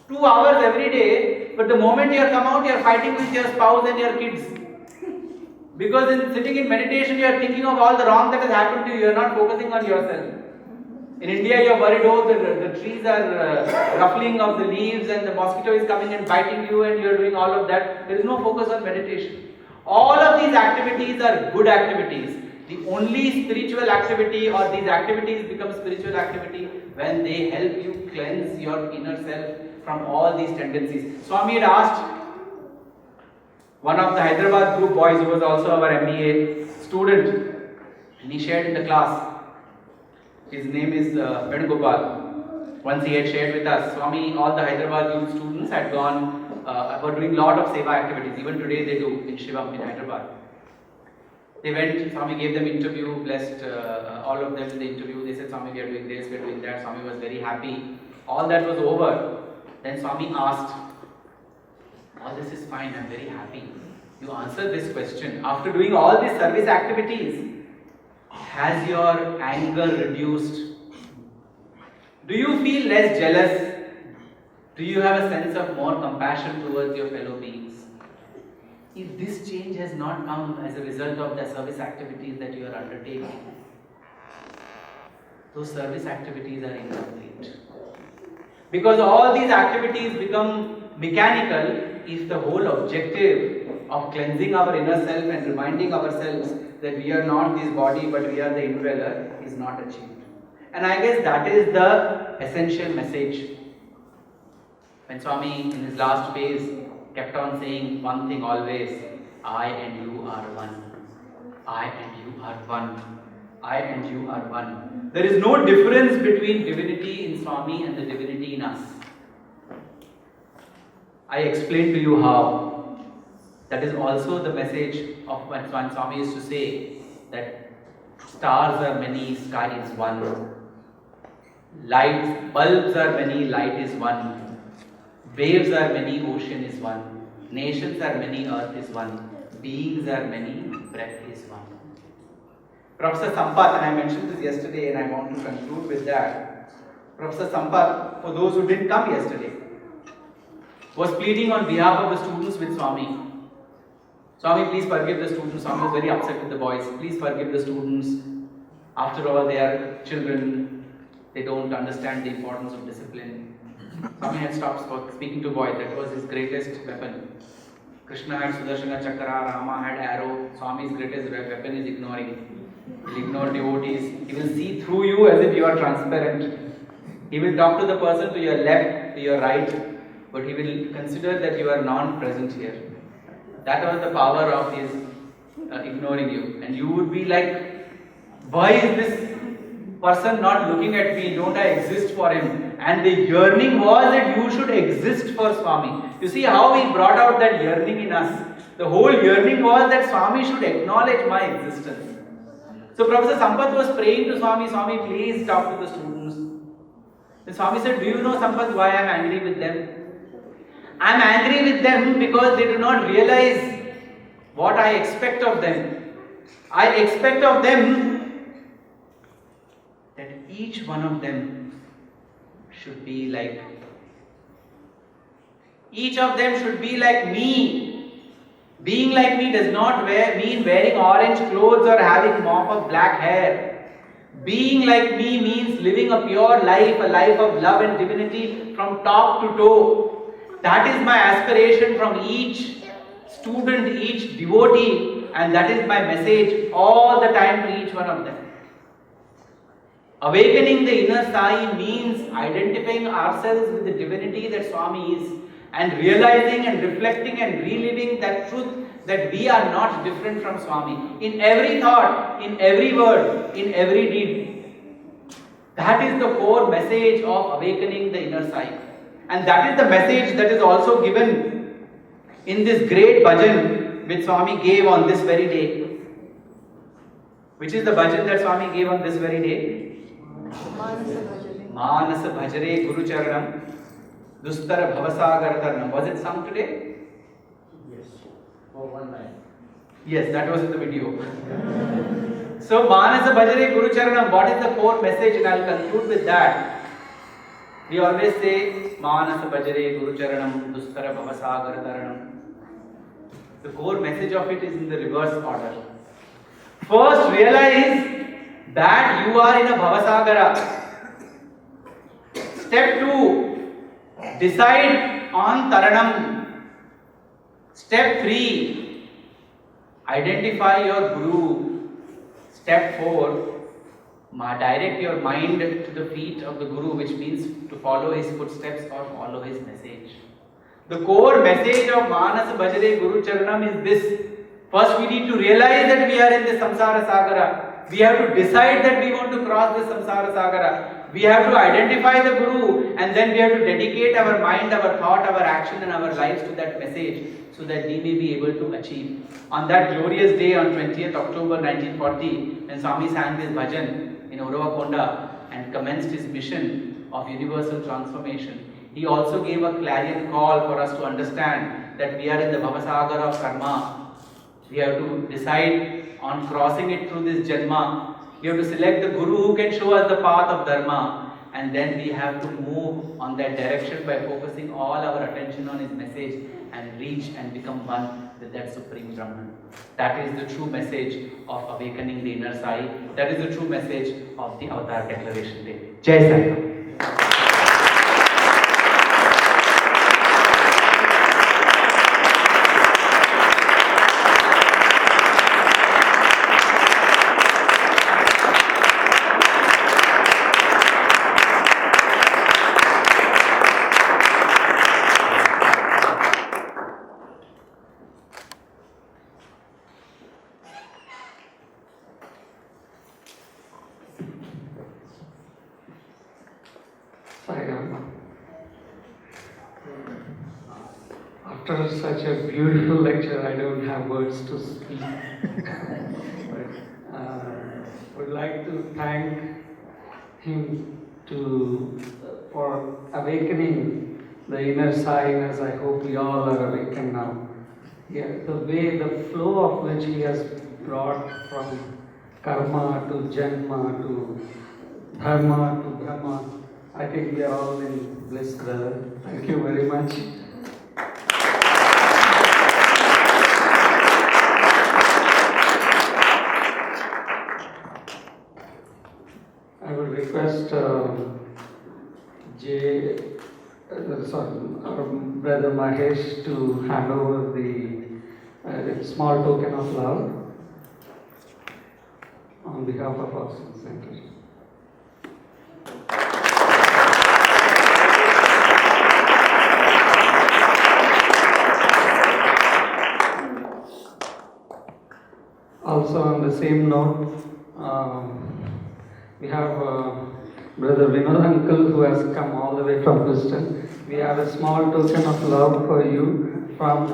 2 hours every day, but the moment you come out, you are fighting with your spouse and your kids. Because in sitting in meditation, you are thinking of all the wrong that has happened to you, you are not focusing on yourself. In India, you are worried, oh, the trees are ruffling of the leaves and the mosquito is coming and biting you and you are doing all of that. There is no focus on meditation. All of these activities are good activities. The only spiritual activity or these activities become spiritual activity when they help you cleanse your inner self from all these tendencies. Swami had asked one of the Hyderabad group boys who was also our MBA student, and he shared in the class. His name is Venugopal. Once he had shared with us, Swami, all the Hyderabad youth students had gone, were doing lot of seva activities. Even today they do in Shivam in Hyderabad. They went, Swami gave them interview, blessed all of them in the interview. They said, Swami, we are doing this, we are doing that. Swami was very happy. All that was over. Then Swami asked, all this is fine, I am very happy. You answered this question. After doing all these service activities, has your anger reduced? Do you feel less jealous? Do you have a sense of more compassion towards your fellow beings? If this change has not come as a result of the service activities that you are undertaking, those service activities are incomplete. Because all these activities become mechanical if the whole objective of cleansing our inner self and reminding ourselves that we are not this body but we are the indweller is not achieved. And I guess that is the essential message. When Swami in his last phase kept on saying one thing always, I and you are one. I and you are one. I and you are one. There is no difference between divinity in Swami and the divinity in us. I explained to you how. That is also the message of when Swami used to say that stars are many, sky is one. Lights, bulbs are many, light is one. Waves are many, ocean is one. Nations are many, earth is one. Beings are many, breath is one. Professor Sampath, and I mentioned this yesterday and I want to conclude with that. Professor Sampath, for those who didn't come yesterday, was pleading on behalf of the students with Swami. Swami, please forgive the students. Swami was very upset with the boys. Please forgive the students. After all, they are children. They don't understand the importance of discipline. Swami had stopped speaking to boys. That was his greatest weapon. Krishna had Sudarshana Chakra, Rama had arrow. Swami's greatest weapon is ignoring. He will ignore devotees. He will see through you as if you are transparent. He will talk to the person to your left, to your right, but he will consider that you are non-present here. That was the power of his ignoring you. And you would be like, why is this person not looking at me? Don't I exist for him? And the yearning was that you should exist for Swami. You see how he brought out that yearning in us. The whole yearning was that Swami should acknowledge my existence. So Professor Sampath was praying to Swami, Swami, please talk to the students. And Swami said, do you know, Sampath, why I am angry with them? I'm angry with them because they do not realize what I expect of them. I expect of them that each one of them should be like me. Being like me does not mean wearing orange clothes or having mop of black hair. Being like me means living a pure life, a life of love and divinity from top to toe. That is my aspiration from each student, each devotee, and that is my message all the time to each one of them. Awakening the inner Sai means identifying ourselves with the divinity that Swami is, and realizing and reflecting and reliving that truth that we are not different from Swami in every thought, in every word, in every deed. That is the core message of awakening the inner Sai, and that is the message that is also given in this great bhajan which Swami gave on this very day. Which is the bhajan that Swami gave on this very day? Manasa Bhajare Guru Charanam Dustara Bhavasagar Tarnam. Was it sung today? Yes. For one line. Yes, that was in the video. So Manasa Bhajare Guru Charanam, what is the core message? And I'll conclude with that. We always say Manasa Bhajare Guru Charanam Dustara Bhavasagar Tarnam. The core message of it is in the reverse order. First, realize that you are in a Bhavasagara. Step 2, decide on Taranam. Step 3, identify your Guru. Step 4, direct your mind to the feet of the Guru, which means to follow his footsteps or follow his message. The core message of Manas Bhajare Guru Charanam is this. First, we need to realize that we are in the Samsara Sagara. We have to decide that we want to cross the Samsara Sagara. We have to identify the Guru, and then we have to dedicate our mind, our thought, our action and our lives to that message so that we may be able to achieve. On that glorious day on 20th October 1940, when Swami sang this bhajan in Uravakonda and commenced his mission of universal transformation, he also gave a clarion call for us to understand that we are in the Bhavasagara of karma. We have to decide on crossing it through this janma. We have to select the Guru who can show us the path of Dharma, and then we have to move on that direction by focusing all our attention on his message and reach and become one with that Supreme Brahman. That is the true message of awakening the inner Sai. That is the true message of the Avatar Declaration Day. Jai Sai Ram. After such a beautiful lecture, I don't have words to speak. But would like to thank him for awakening the inner Sai, as I hope we all are awakened now. Yeah, the flow of which he has brought from karma to janma to dharma to brahma, I think we are all in bliss, brother. Thank you very much. I would request our brother Mahesh to hand over the small token of love on behalf of our center. Also on the same note, we have Brother Vinod Uncle who has come all the way from Houston. We have a small token of love for you from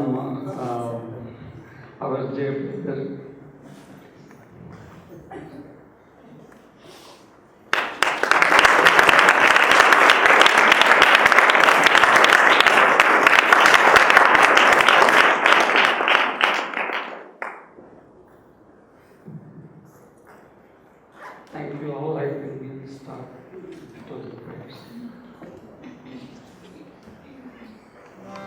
our Jay brother.